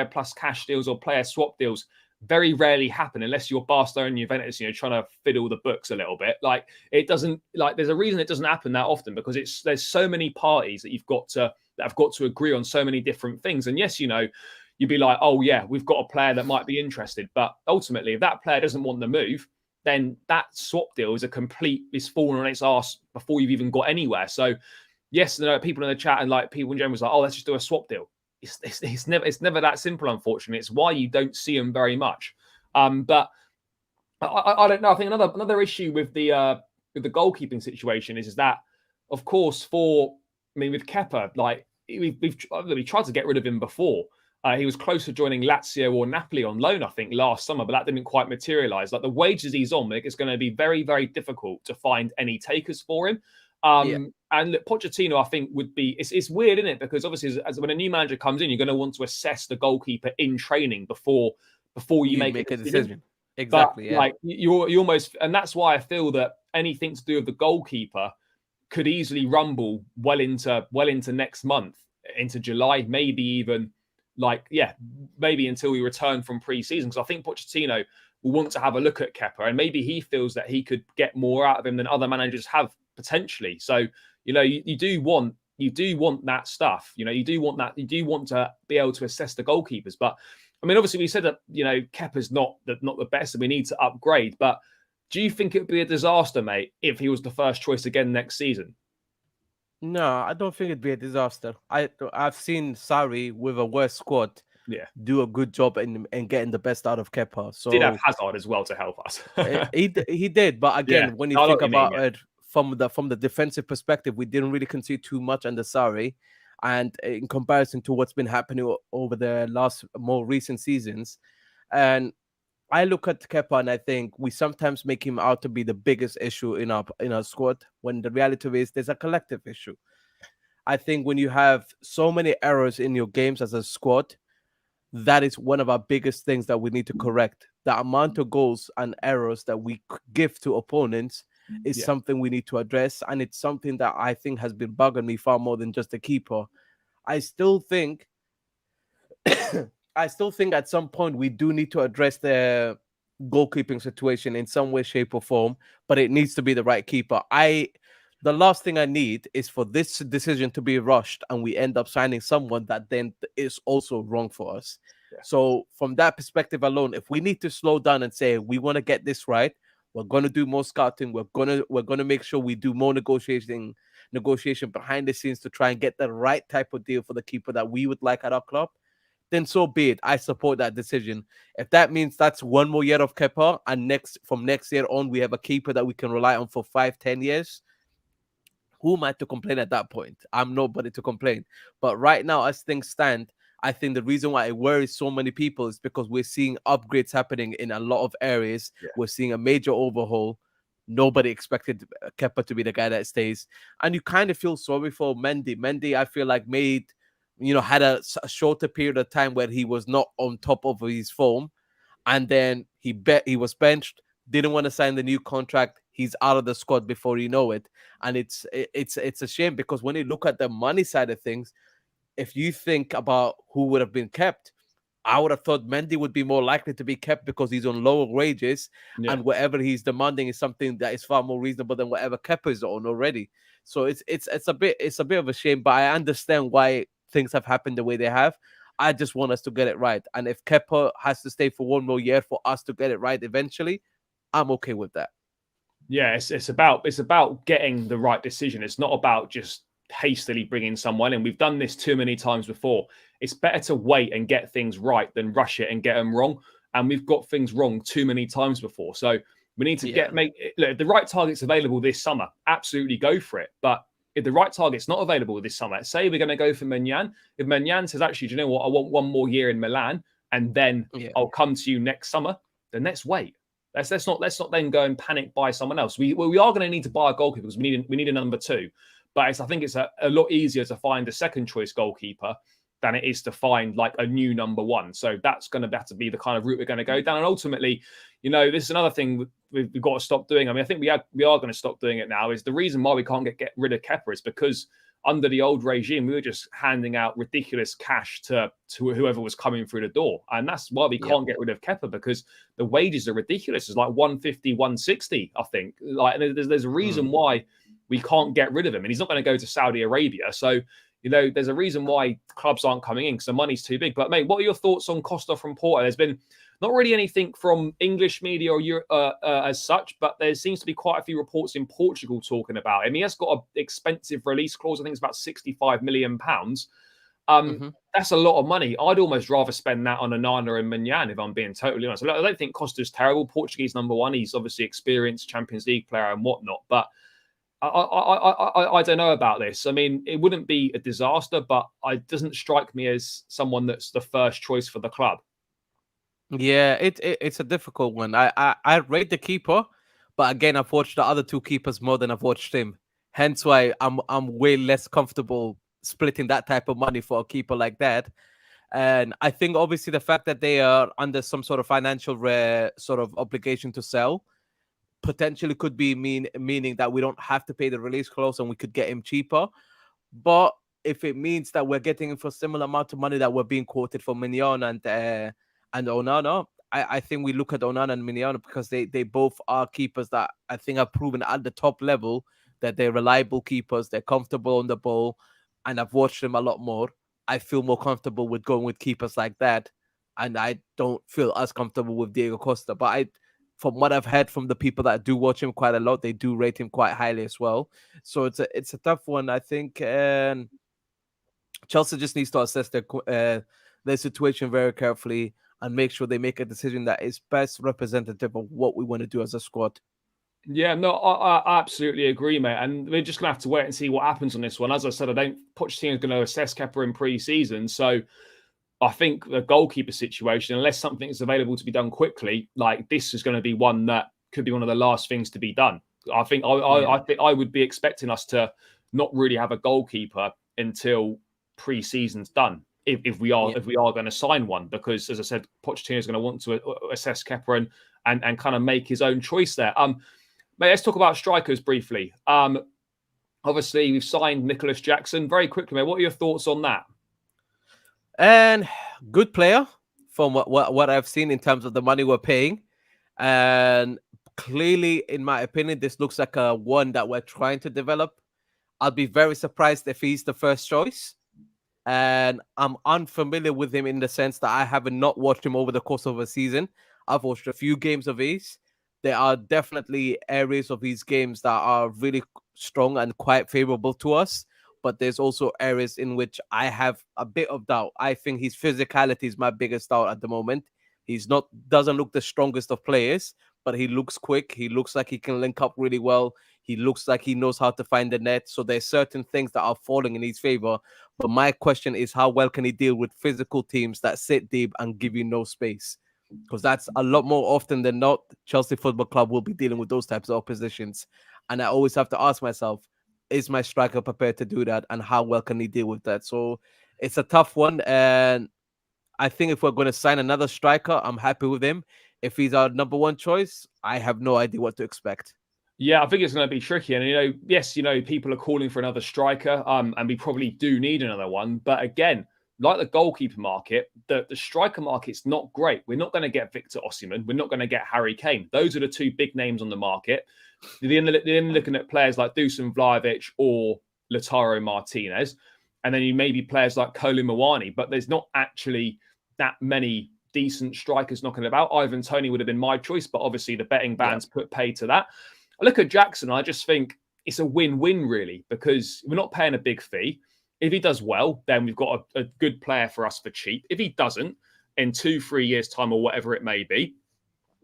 plus cash deals or player swap deals very rarely happen unless you're Barcelona and Juventus, trying to fiddle the books a little bit. Like it doesn't, like there's a reason it doesn't happen that often because there's so many parties that have got to agree on so many different things. And yes, you'd be like, oh yeah, we've got a player that might be interested. But ultimately, if that player doesn't want the move, then that swap deal is falling on its arse before you've even got anywhere. So yes, there are people in the chat and like people in general was like, oh, let's just do a swap deal. It's never that simple, unfortunately. It's why you don't see them very much. But I don't know. I think another issue with the goalkeeping situation is that, of course, with Kepa, like we tried to get rid of him before. He was close to joining Lazio or Napoli on loan, I think, last summer, but that didn't quite materialize. Like the wages he's on, it's going to be very, very difficult to find any takers for him. And look, Pochettino, I think, would be. It's weird, isn't it? Because obviously, as when a new manager comes in, you're going to want to assess the goalkeeper in training before you make a decision. Exactly. But, like you almost, and that's why I feel that anything to do with the goalkeeper could easily rumble well into next month, into July, maybe even maybe until we return from pre-season. Because I think Pochettino will want to have a look at Kepa, and maybe he feels that he could get more out of him than other managers have potentially. So, you do want that stuff. You do want that. You do want to be able to assess the goalkeepers. But I mean, obviously, we said that Kepa's not the best, and we need to upgrade. But do you think it would be a disaster, mate, if he was the first choice again next season? No, I don't think it'd be a disaster. I've seen Sarri with a worse squad do a good job in getting the best out of Kepa. So did have Hazard as well to help us. he did, but again, when you think about it from the defensive perspective, we didn't really concede too much under Sarri, and in comparison to what's been happening over the last more recent seasons, and I look at Kepa and I think we sometimes make him out to be the biggest issue in our squad, when the reality is there's a collective issue. I think when you have so many errors in your games as a squad, that is one of our biggest things that we need to correct. The amount of goals and errors that we give to opponents is something we need to address, and it's something that I think has been bugging me far more than just the keeper. I still think at some point we do need to address the goalkeeping situation in some way, shape, or form, but it needs to be the right keeper. The last thing I need is for this decision to be rushed and we end up signing someone that then is also wrong for us. So from that perspective alone, if we need to slow down and say we want to get this right, we're going to do more scouting. We're going to make sure we do more negotiation behind the scenes to try and get the right type of deal for the keeper that we would like at our club. Then so be it. I support that decision. If that means that's one more year of Kepa, and from next year on we have a keeper that we can rely on for 5-10 years, who am I to complain at that point? I'm nobody to complain. But right now, as things stand, I think the reason why it worries so many people is because we're seeing upgrades happening in a lot of areas. We're seeing a major overhaul. Nobody expected Kepa to be the guy that stays. And you kind of feel sorry for Mendy. Mendy, I feel like had a shorter period of time where he was not on top of his form. And then he was benched, didn't want to sign the new contract. He's out of the squad before you know it. And it's a shame, because when you look at the money side of things, if you think about who would have been kept, I would have thought Mendy would be more likely to be kept because he's on lower wages, and whatever he's demanding is something that is far more reasonable than whatever Kepa is on already. So it's a bit of a shame, but I understand why things have happened the way they have. I just want us to get it right. And if Kepa has to stay for one more year for us to get it right eventually, I'm okay with that. Yeah, it's about getting the right decision. It's not about just hastily bringing someone in. We've done this too many times before. It's better to wait and get things right than rush it and get them wrong. And we've got things wrong too many times before. So we need to if the right target's available this summer, absolutely go for it. But if the right target's not available this summer, let's say we're going to go for Maignan. If Maignan says, actually, do you know what? I want one more year in Milan, and then I'll come to you next summer, then let's wait. Let's not then go and panic buy someone else. We are going to need to buy a goalkeeper because we need a number 2. But I think it's a lot easier to find a second choice goalkeeper than it is to find like a new number 1. So that's going to have to be the kind of route we're going to go down. And ultimately, this is another thing we've got to stop doing. I mean, I think we are going to stop doing it now. Is the reason why we can't get rid of Kepa is because under the old regime, we were just handing out ridiculous cash to whoever was coming through the door. And that's why we can't get rid of Kepa, because the wages are ridiculous. It's like 150, 160, I think. Like, there's a reason why we can't get rid of him. And he's not going to go to Saudi Arabia. So, there's a reason why clubs aren't coming in, because the money's too big. But, mate, what are your thoughts on Costa from Porto? There's been not really anything from English media or Europe as such, but there seems to be quite a few reports in Portugal talking about him. He has got an expensive release clause. I think it's about £65 million. That's a lot of money. I'd almost rather spend that on a Nana and Maignan, if I'm being totally honest. I don't think Costa's terrible. Portuguese number 1. He's obviously experienced Champions League player and whatnot. But I don't know about this. I mean, it wouldn't be a disaster, but it doesn't strike me as someone that's the first choice for the club. Yeah, it's a difficult one. I rate the keeper, but again, I've watched the other 2 keepers more than I've watched him. Hence why I'm way less comfortable splitting that type of money for a keeper like that. And I think obviously the fact that they are under some sort of financial sort of obligation to sell potentially could be meaning that we don't have to pay the release clause and we could get him cheaper. But if it means that we're getting him for a similar amount of money that we're being quoted for Maignan and Onana, I think we look at Onana and Milan because they both are keepers that I think have proven at the top level that they're reliable keepers. They're comfortable on the ball, and I've watched them a lot more. I feel more comfortable with going with keepers like that, and I don't feel as comfortable with Diego Costa. But from what I've heard from the people that do watch him quite a lot, they do rate him quite highly as well. So it's a tough one, I think. And Chelsea just needs to assess their situation very carefully and make sure they make a decision that is best representative of what we want to do as a squad. Yeah, no, I absolutely agree, mate. And we're just going to have to wait and see what happens on this one. As I said, Pochettino's going to assess Kepa in pre-season. So I think the goalkeeper situation, unless something is available to be done quickly, like this is going to be one that could be one of the last things to be done. I think I would be expecting us to not really have a goalkeeper until pre-season's done. If we are going to sign one, because as I said, Pochettino is going to want to assess Kepa and kind of make his own choice there. Mate, let's talk about strikers briefly. Obviously, we've signed Nicholas Jackson. Very quickly, mate, what are your thoughts on that? And good player from what I've seen in terms of the money we're paying. And clearly, in my opinion, this looks like a one that we're trying to develop. I'll be very surprised if he's the first choice. And I'm unfamiliar with him in the sense that I haven't not watched him over the course of a season. I've watched a few games of his. There are definitely areas of these games that are really strong and quite favorable to us. But there's also areas in which I have a bit of doubt. I think his physicality is my biggest doubt at the moment. Doesn't look the strongest of players, but he looks quick. He looks like he can link up really well. He looks like he knows how to find the net. So there's certain things that are falling in his favor. But my question is, how well can he deal with physical teams that sit deep and give you no space? Because that's a lot more often than not, Chelsea Football Club will be dealing with those types of oppositions. And I always have to ask myself, is my striker prepared to do that? And how well can he deal with that? So it's a tough one. And I think if we're going to sign another striker, I'm happy with him. If he's our number one choice, I have no idea what to expect. Yeah, I think it's going to be tricky. And, yes, people are calling for another striker, and we probably do need another one. But again, like the goalkeeper market, the striker market's not great. We're not going to get Victor Osimhen. We're not going to get Harry Kane. Those are the two big names on the market. Then looking at players like Dusan Vlahovic or Lautaro Martinez. And then you maybe players like Kolo Muani. But there's not actually that many decent strikers knocking about. Ivan Toney would have been my choice, but obviously the betting bans put pay to that. I look at Jackson, I just think it's a win-win, really, because we're not paying a big fee. If he does well, then we've got a good player for us for cheap. If he doesn't, in 2-3 years' time or whatever it may be,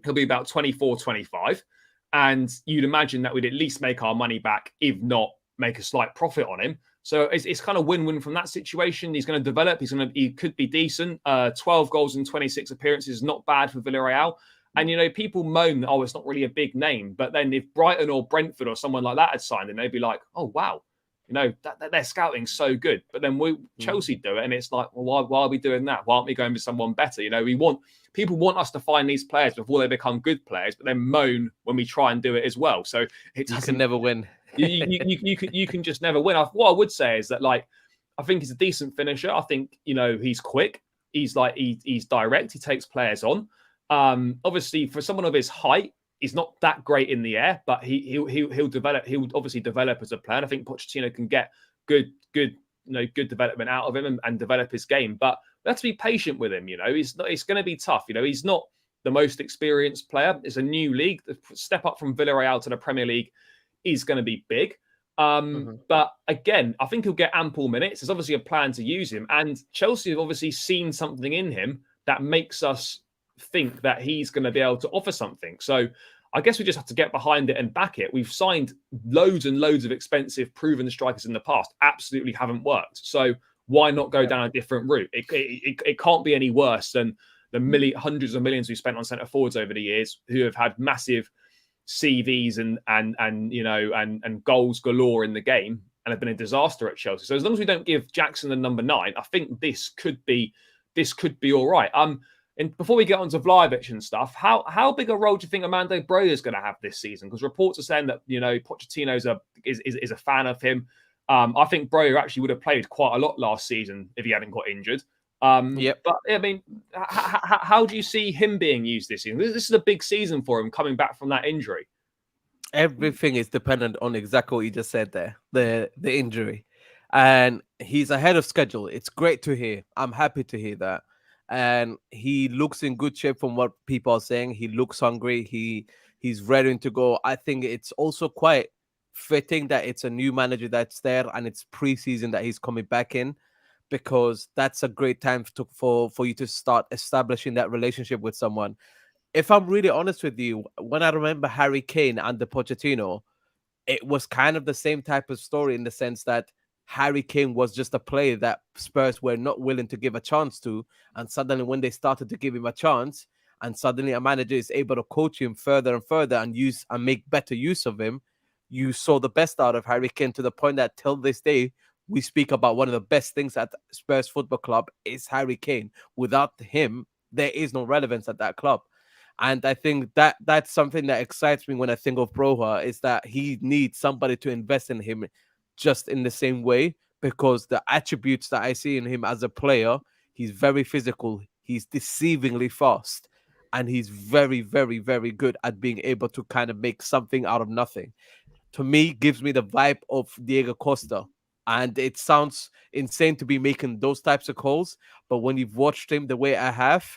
he'll be about 24, 25. And you'd imagine that we'd at least make our money back, if not make a slight profit on him. So it's kind of win-win from that situation. He's going to develop. He could be decent. 12 goals in 26 appearances is not bad for Villarreal. And, people moan, oh, it's not really a big name. But then if Brighton or Brentford or someone like that had signed him, they'd be like, oh, wow, their scouting so good. But then Chelsea do it. And it's like, well, why are we doing that? Why aren't we going for someone better? People want us to find these players before they become good players, but then moan when we try and do it as well. So it doesn't. You can never win. you can just never win. What I would say is that, I think he's a decent finisher. I think, he's quick. He's direct. He takes players on. Obviously, for someone of his height, he's not that great in the air, but he'll develop. He'll obviously develop as a player. And I think Pochettino can get good development out of him and develop his game. But we have to be patient with him. It's going to be tough. He's not the most experienced player. It's a new league. The step up from Villarreal to the Premier League is going to be big. But again, I think he'll get ample minutes. There's obviously a plan to use him, and Chelsea have obviously seen something in him that makes us think that he's going to be able to offer something. So I guess we just have to get behind it and back it. We've signed loads and loads of expensive proven strikers in the past. Absolutely haven't worked. So why not go down a different route? It can't be any worse than the hundreds of millions we spent on centre forwards over the years, who have had massive CVs and goals galore in the game and have been a disaster at Chelsea. So as long as we don't give Jackson the number 9, I think this could be all right. And before we get on to Vlahovic and stuff, how big a role do you think Armando Broja is going to have this season? Because reports are saying that Pochettino is a fan of him. I think Broja actually would have played quite a lot last season if he hadn't got injured. Yep. But I mean, how do you see him being used this season? This is a big season for him coming back from that injury. Everything is dependent on exactly what you just said there, the injury. And he's ahead of schedule. It's great to hear. I'm happy to hear that. And he looks in good shape from what people are saying. He looks hungry. He's ready to go. I think it's also quite fitting that it's a new manager that's there and it's preseason that he's coming back in, because that's a great time for you to start establishing that relationship with someone. If I'm really honest with you, when I remember Harry Kane under Pochettino, it was kind of the same type of story in the sense that Harry Kane was just a player that Spurs were not willing to give a chance to. And suddenly, when they started to give him a chance, and suddenly a manager is able to coach him further and further and use and make better use of him, you saw the best out of Harry Kane, to the point that till this day, we speak about one of the best things at Spurs Football Club is Harry Kane. Without him, there is no relevance at that club. And I think that that's something that excites me when I think of Broha, is that he needs somebody to invest in him just in the same way, because the attributes that I see in him as a player, he's very physical, he's deceivingly fast, and he's very, very, very good at being able to kind of make something out of nothing. To me, gives me the vibe of Diego Costa. And it sounds insane to be making those types of calls, but when you've watched him the way I have,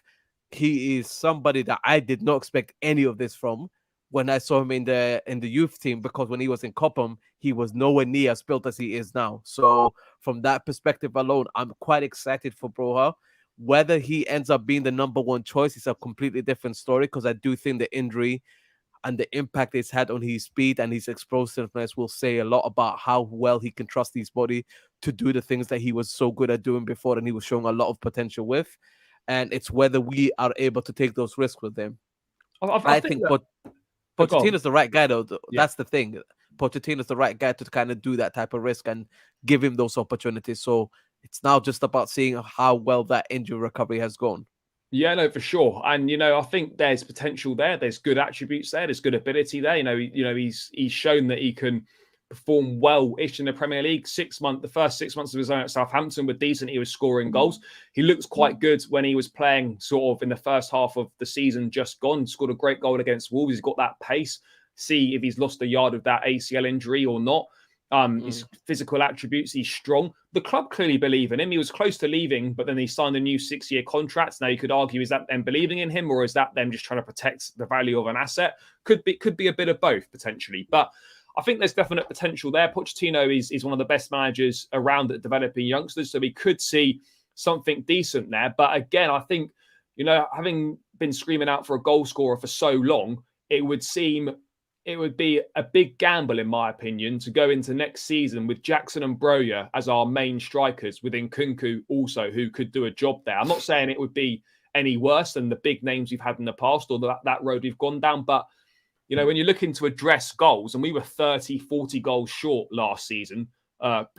he is somebody that I did not expect any of this from when I saw him in the youth team, because when he was in Cobham, he was nowhere near as built as he is now. So from that perspective alone, I'm quite excited for Broha. Whether he ends up being the number one choice is a completely different story, because I do think the injury and the impact it's had on his speed and his explosiveness will say a lot about how well he can trust his body to do the things that he was so good at doing before and he was showing a lot of potential with. And it's whether we are able to take those risks with them. I think Pochettino's the right guy, though. Yeah. That's the thing. Pochettino's the right guy to kind of do that type of risk and give him those opportunities. So it's now just about seeing how well that injury recovery has gone. Yeah, no, for sure. And I think there's potential there. There's good attributes there. There's good ability there. He's shown that he can perform well-ish in the Premier League. The first 6 months of his own at Southampton were decent. He was scoring goals. He looks quite good when he was playing sort of in the first half of the season just gone. Scored a great goal against Wolves. He's got that pace. See if he's lost a yard of that ACL injury or not. His physical attributes, he's strong. The club clearly believe in him. He was close to leaving, but then he signed a new 6-year contract. Now you could argue, is that them believing in him, or is that them just trying to protect the value of an asset? Could be a bit of both potentially. But I think there's definite potential there. Pochettino is one of the best managers around at developing youngsters, so we could see something decent there. But again, I think, having been screaming out for a goal scorer for so long, it would be a big gamble, in my opinion, to go into next season with Jackson and Broja as our main strikers, with Nkunku also, who could do a job there. I'm not saying it would be any worse than the big names we've had in the past or that road we've gone down. But, when you're looking to address goals, and we were 30, 40 goals short last season,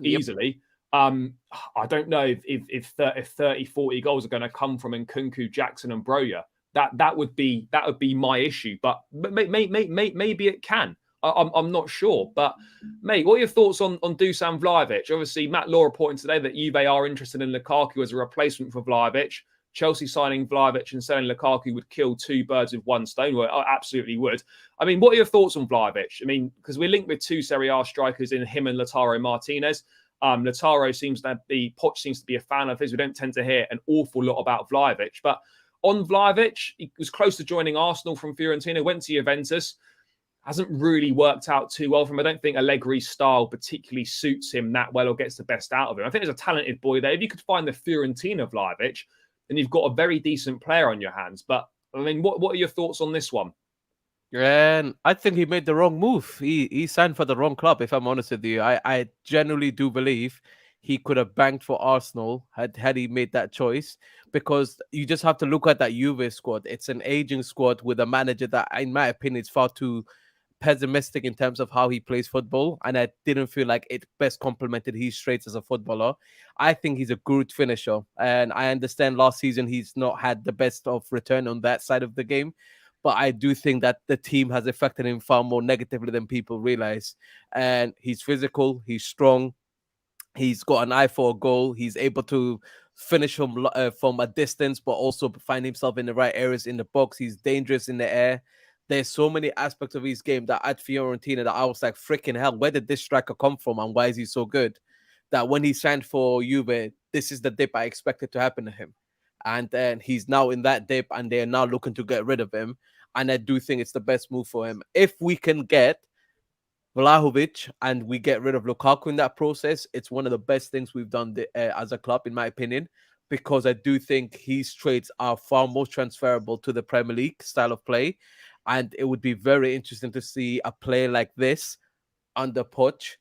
easily. I don't know if 30, 40 goals are going to come from Nkunku, Jackson and Broja. That would be my issue, but maybe it can. I'm not sure. But mate, what are your thoughts on Dusan Vlahovic? Obviously, Matt Law reporting today that Juve are interested in Lukaku as a replacement for Vlahovic. Chelsea signing Vlahovic and selling Lukaku would kill two birds with one stone. Well, I absolutely would. I mean, what are your thoughts on Vlahovic? I mean, because we're linked with two Serie A strikers in him and Lautaro Martinez. Lautaro seems to be a fan of his. We don't tend to hear an awful lot about Vlahovic, but on Vlahovic, he was close to joining Arsenal from Fiorentina, went to Juventus. Hasn't really worked out too well for him. I don't think Allegri's style particularly suits him that well or gets the best out of him. I think there's a talented boy there. If you could find the Fiorentina Vlahovic, then you've got a very decent player on your hands. But, I mean, what are your thoughts on this one? And I think he made the wrong move. He signed for the wrong club, if I'm honest with you. I genuinely do believe he could have banked for Arsenal had he made that choice, because you just have to look at that Juve squad. It's an aging squad with a manager that, in my opinion, is far too pessimistic in terms of how he plays football, and I didn't feel like it best complemented his traits as a footballer. I think he's a good finisher, and I understand last season he's not had the best of return on that side of the game, but I do think that the team has affected him far more negatively than people realize. And he's physical, he's strong, He's got an eye for a goal. He's able to finish from a distance, but also find himself in the right areas in the box. He's dangerous in the air. There's so many aspects of his game that at Fiorentina that I was like, freaking hell, where did this striker come from and why is he so good? That when he signed for Juve, this is the dip I expected to happen to him. And then he's now in that dip and they're now looking to get rid of him. And I do think it's the best move for him. If we can get Vlahovic and we get rid of Lukaku in that process, it's one of the best things we've done as a club, in my opinion, because I do think his traits are far more transferable to the Premier League style of play. And it would be very interesting to see a player like this under Poch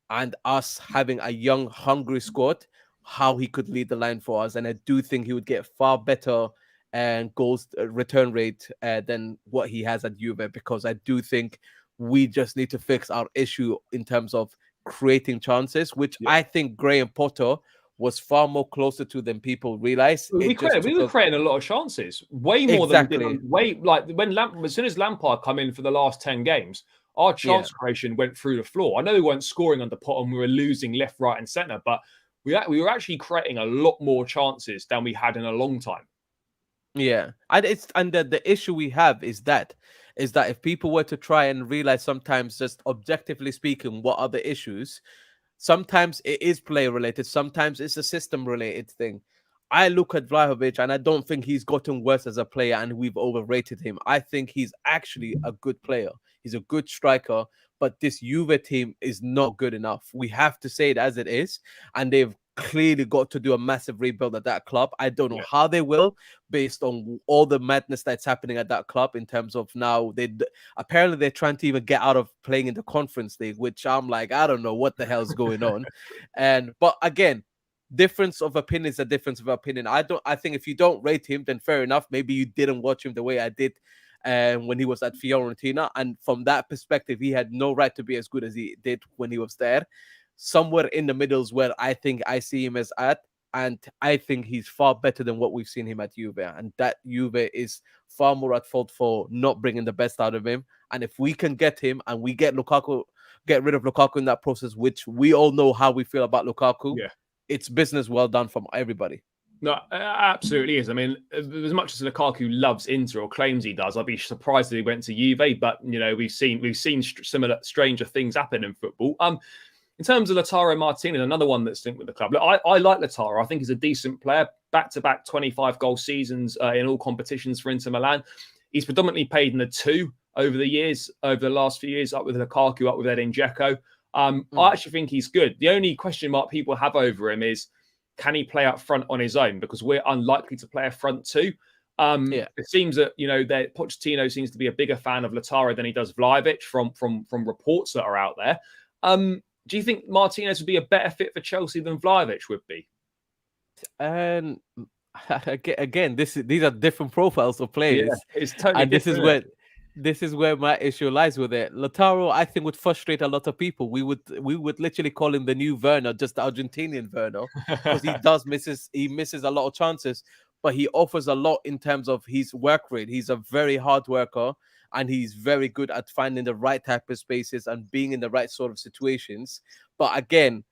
and us having a young, hungry squad, how he could lead the line for us. And I do think he would get far better and goals return rate than what he has at Juve, because I do think we just need to fix our issue in terms of creating chances, which I think Graham Potter was far more closer to than people realize. We were creating a lot of chances, way more than we did. Like when as soon as Lampard come in for the last 10 games, our chance creation went through the floor. I know we weren't scoring under Potter and we were losing left, right, and centre, but we were actually creating a lot more chances than we had in a long time. Yeah, and the issue we have is that if people were to try and realize sometimes, just objectively speaking, what are the issues, sometimes it is player related, sometimes it's a system related thing. I look at Vlahovic and I don't think he's gotten worse as a player and we've overrated him. I think he's actually a good player. He's a good striker, but this Juve team is not good enough. We have to say it as it is, and they've clearly got to do a massive rebuild at that club. I don't know how they will, based on all the madness that's happening at that club in terms of now apparently they're trying to even get out of playing in the Conference League, which I'm like, I don't know what the hell's going on. But again, difference of opinion is a difference of opinion. I think if you don't rate him, then fair enough. Maybe you didn't watch him the way I did when he was at Fiorentina, and from that perspective, he had no right to be as good as he did when he was there. Somewhere in the middle is where I think I see him as at, and I think he's far better than what we've seen him at Juve, and that Juve is far more at fault for not bringing the best out of him. And if we can get him and we get rid of Lukaku in that process, which we all know how we feel about Lukaku, it's business well done from everybody. No, it absolutely is. I mean, as much as Lukaku loves Inter or claims he does, I'd be surprised if he went to Juve. But you know, we've seen similar stranger things happen in football. In terms of Lautaro Martinez, another one that's linked with the club. Look, I like Lautaro. I think he's a decent player. Back-to-back 25-goal seasons in all competitions for Inter Milan. He's predominantly paid in the 2 over the last few years, up with Lukaku, up with Edin Dzeko. I actually think he's good. The only question mark people have over him is, can he play up front on his own? Because we're unlikely to play a front 2. It seems that that Pochettino seems to be a bigger fan of Lautaro than he does Vlahovic from reports that are out there. Do you think Martinez would be a better fit for Chelsea than Vlahovic would be? And again, these are different profiles of players. Yeah, it's totally and different. This is where my issue lies with it. Lautaro, I think, would frustrate a lot of people. We would literally call him the new Werner, just the Argentinian Werner, because he misses a lot of chances, but he offers a lot in terms of his work rate. He's a very hard worker, and he's very good at finding the right type of spaces and being in the right sort of situations. But again,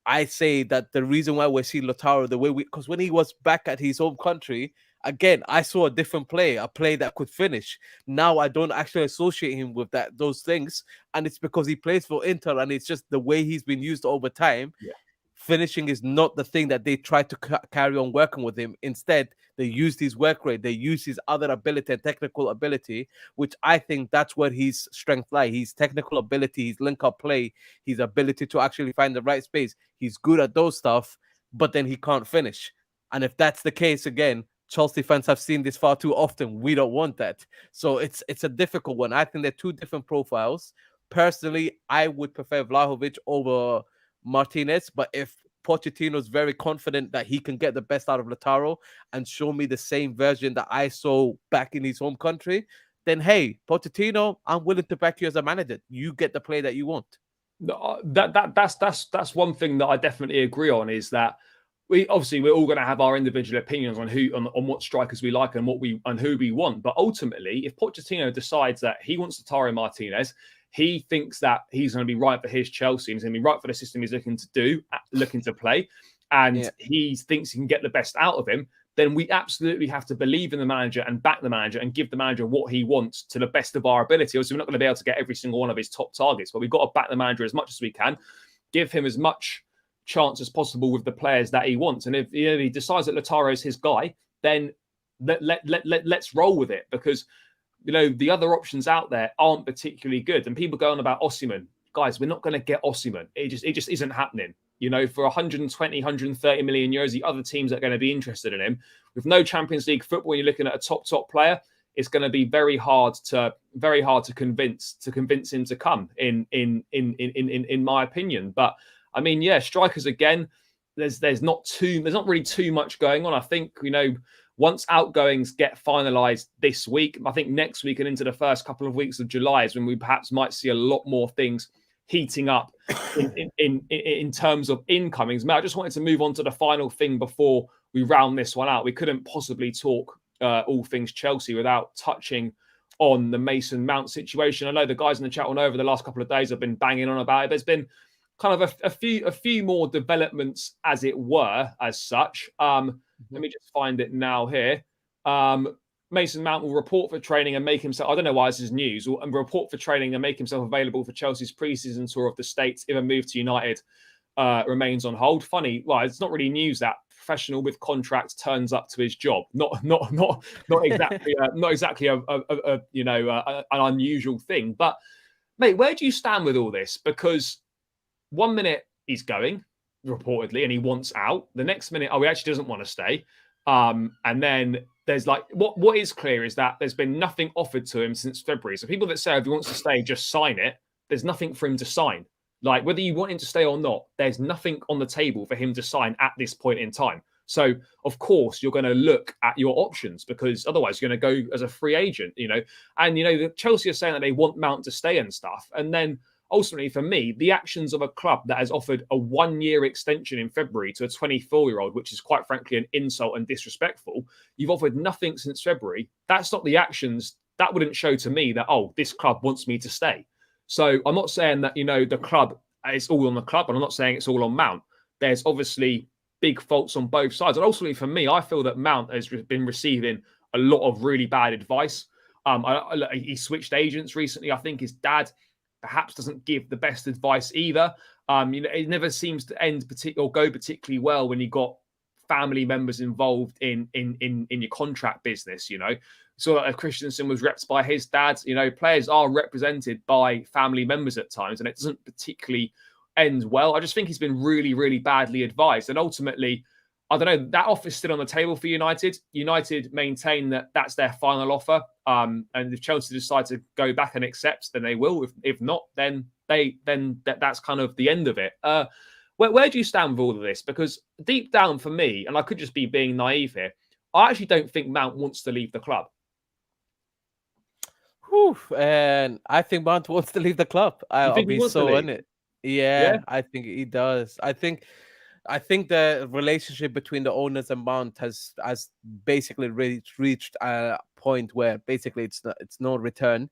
I say that the reason why we see Lautaro the way because when he was back at his home country, again, I saw a different play, a play that could finish. Now I don't actually associate him with those things, and it's because he plays for Inter, and it's just the way he's been used over time. Yeah. Finishing is not the thing that they try to carry on working with him. Instead, they use his work rate, they use his other ability and technical ability, which I think that's where his strength lies. His technical ability, his link-up play, his ability to actually find the right space. He's good at those stuff, but then he can't finish. And if that's the case, again, Chelsea fans have seen this far too often. We don't want that. So it's a difficult one. I think they're two different profiles. Personally, I would prefer Vlahovic over Martinez, but if Pochettino's very confident that he can get the best out of Lautaro and show me the same version that I saw back in his home country, then hey, Pochettino, I'm willing to back you as a manager. You get the play that you want. That's one thing that I definitely agree on, is that we're all going to have our individual opinions on what strikers we like and who we want. But ultimately, if Pochettino decides that he wants Lautaro Martinez, He thinks that he's going to be right for his Chelsea, and he's going to be right for the system he's looking to play, and he thinks he can get the best out of him. Then we absolutely have to believe in the manager and back the manager and give the manager what he wants to the best of our ability. Obviously, we're not going to be able to get every single one of his top targets, but we've got to back the manager as much as we can, give him as much chance as possible with the players that he wants. And if he decides that Lautaro is his guy, then let's roll with it, because the other options out there aren't particularly good. And people go on about Osimhen. Guys, we're not going to get Osimhen. It just isn't happening. For 120, 130 million euros, the other teams are going to be interested in him. With no Champions League football, you're looking at a top player. It's going to be very hard to convince him to come. In my opinion, but I mean, strikers again. There's not really too much going on. I think once outgoings get finalised this week, I think next week and into the first couple of weeks of July is when we perhaps might see a lot more things heating up in terms of incomings. Matt, I just wanted to move on to the final thing before we round this one out. We couldn't possibly talk all things Chelsea without touching on the Mason Mount situation. I know the guys in the chat on over the last couple of days have been banging on about it. There's been kind of a few more developments, as it were, as such. Let me just find it now here. Mason Mount will report for training and make himself, I don't know why this is news, will report for training and make himself available for Chelsea's pre-season tour of the States if a move to United remains on hold. Funny, well, it's not really news that professional with contracts turns up to his job. Not exactly an unusual thing. But mate, where do you stand with all this? Because 1 minute he's going, reportedly, and he wants out. The next minute, he actually doesn't want to stay. And then there's what is clear is that there's been nothing offered to him since February. So people that say if he wants to stay, just sign it. There's nothing for him to sign. Like whether you want him to stay or not, there's nothing on the table for him to sign at this point in time. So of course you're going to look at your options, because otherwise you're going to go as a free agent, And the Chelsea are saying that they want Mount to stay and stuff, and then ultimately, for me, the actions of a club that has offered a 1-year extension in February to a 24-year-old, which is quite frankly an insult and disrespectful. You've offered nothing since February. That's not the actions. That wouldn't show to me that, this club wants me to stay. So I'm not saying that, the club, it's all on the club, and I'm not saying it's all on Mount. There's obviously big faults on both sides. And ultimately, for me, I feel that Mount has been receiving a lot of really bad advice. He switched agents recently. I think his dad perhaps doesn't give the best advice either. It never seems to end go particularly well when you got family members involved in your contract business. So that Christensen was repped by his dad. Players are represented by family members at times, and it doesn't particularly end well. I just think he's been really, really badly advised, and ultimately, I don't know, that offer's still on the table for United. United maintain that that's their final offer. And if Chelsea decide to go back and accept, then they will. If not, then that's kind of the end of it. Where do you stand with all of this? Because deep down for me, and I could just be being naive here, I actually don't think Mount wants to leave the club. And I think Mount wants to leave the club. I'll be so on it. Yeah, I think he does. I think the relationship between the owners and Mount has basically reached a point where basically it's no return.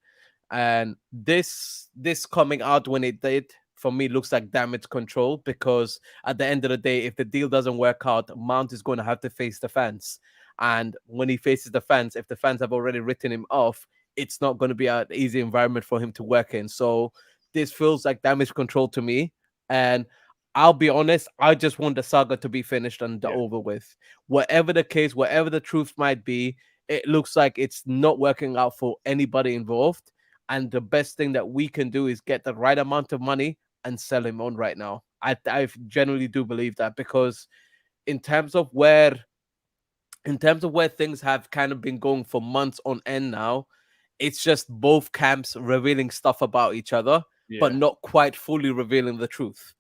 And this coming out when it did, for me, looks like damage control, because at the end of the day, if the deal doesn't work out, Mount is going to have to face the fans. And when he faces the fans, if the fans have already written him off, it's not going to be an easy environment for him to work in. So this feels like damage control to me. And I'll be honest, I just want the saga to be finished and over with. Whatever the case, whatever the truth might be, it looks like it's not working out for anybody involved. And the best thing that we can do is get the right amount of money and sell him on right now. I generally do believe that, because in terms of where things have kind of been going for months on end now, it's just both camps revealing stuff about each other, but not quite fully revealing the truth.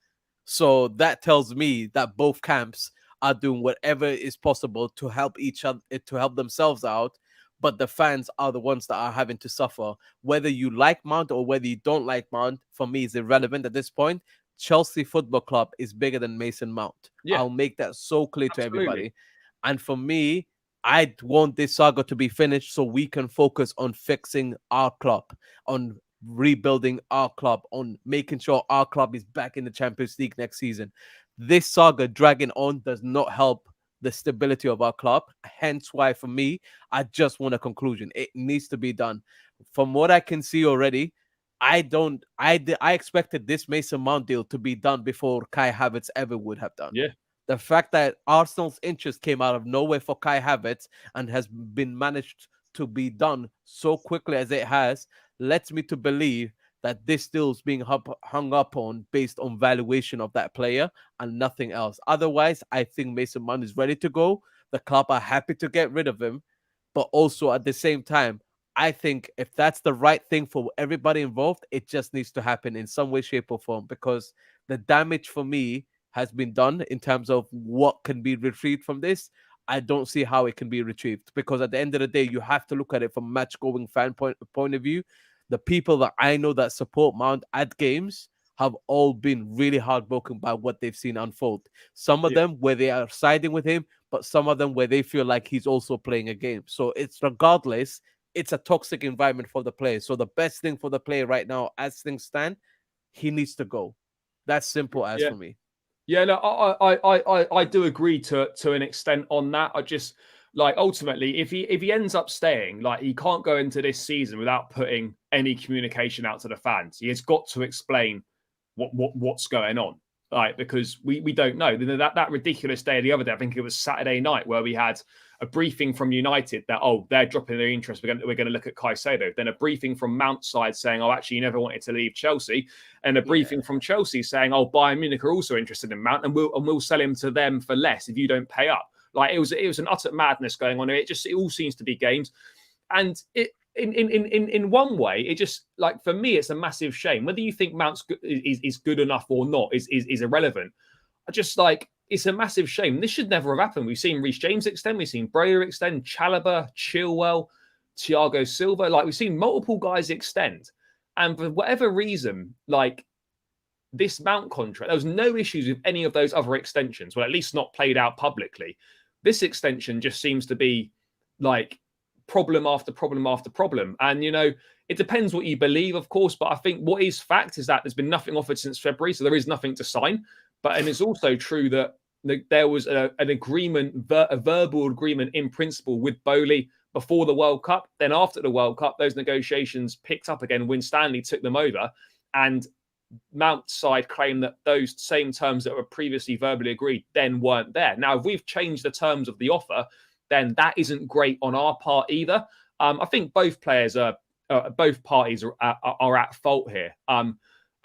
So that tells me that both camps are doing whatever is possible to help each other, to help themselves out. But the fans are the ones that are having to suffer. Whether you like Mount or whether you don't like Mount, for me, is irrelevant at this point. Chelsea Football Club is bigger than Mason Mount. I'll make that so clear to everybody. And for me, I want this saga to be finished so we can focus on fixing our club, on rebuilding our club, on making sure our club is back in the Champions League next season. This saga dragging on does not help the stability of our club. Hence why, for me, I just want a conclusion. It needs to be done. From what I can see already, I expected this Mason Mount deal to be done before Kai Havertz ever would have done. Yeah. The fact that Arsenal's interest came out of nowhere for Kai Havertz and has been managed to be done so quickly as it has lets me to believe that this deal is being hung up on based on valuation of that player and nothing else. Otherwise, I think Mason Mount is ready to go. The club are happy to get rid of him, but also at the same time, I think if that's the right thing for everybody involved, it just needs to happen in some way, shape, or form, because the damage for me has been done in terms of what can be retrieved from this. I don't see how it can be retrieved, because at the end of the day, you have to look at it from a match-going fan point of view. The people that I know that support Mount at games have all been really heartbroken by what they've seen unfold. Some of them where they are siding with him, but some of them where they feel like he's also playing a game. So it's regardless, it's a toxic environment for the player. So the best thing for the player right now, as things stand, he needs to go. That's simple as for me. Yeah, no, I do agree to an extent on that. I just like ultimately, if he ends up staying, like he can't go into this season without putting any communication out to the fans. He has got to explain what's going on, right? Because we don't know. That ridiculous day the other day, I think it was Saturday night, where we had a briefing from United that, oh, they're dropping their interest. We're going to look at Caicedo. Then a briefing from Mount's side saying, oh, actually, you never wanted to leave Chelsea. And a briefing from Chelsea saying, oh, Bayern Munich are also interested in Mount, and we'll sell him to them for less if you don't pay up. Like it was an utter madness going on. It all seems to be games, and it. In one way, it just, like, for me, it's a massive shame. Whether you think Mount's is good enough or not is irrelevant. I just, like, it's a massive shame. This should never have happened. We've seen Reece James extend, we've seen Breyer extend, Chalobah, Chilwell, Thiago Silva. Like, we've seen multiple guys extend, and for whatever reason, like this Mount contract, there was no issues with any of those other extensions. Well, at least not played out publicly. This extension just seems to be like problem after problem after problem. And, you know, it depends what you believe, of course. But I think what is fact is that there's been nothing offered since February. So there is nothing to sign. And it's also true that there was an agreement, a verbal agreement in principle with Bowley before the World Cup. Then after the World Cup, those negotiations picked up again when Stanley took them over. And Mount's side claimed that those same terms that were previously verbally agreed then weren't there. Now, if we've changed the terms of the offer, then that isn't great on our part either. I think both parties are at fault here. And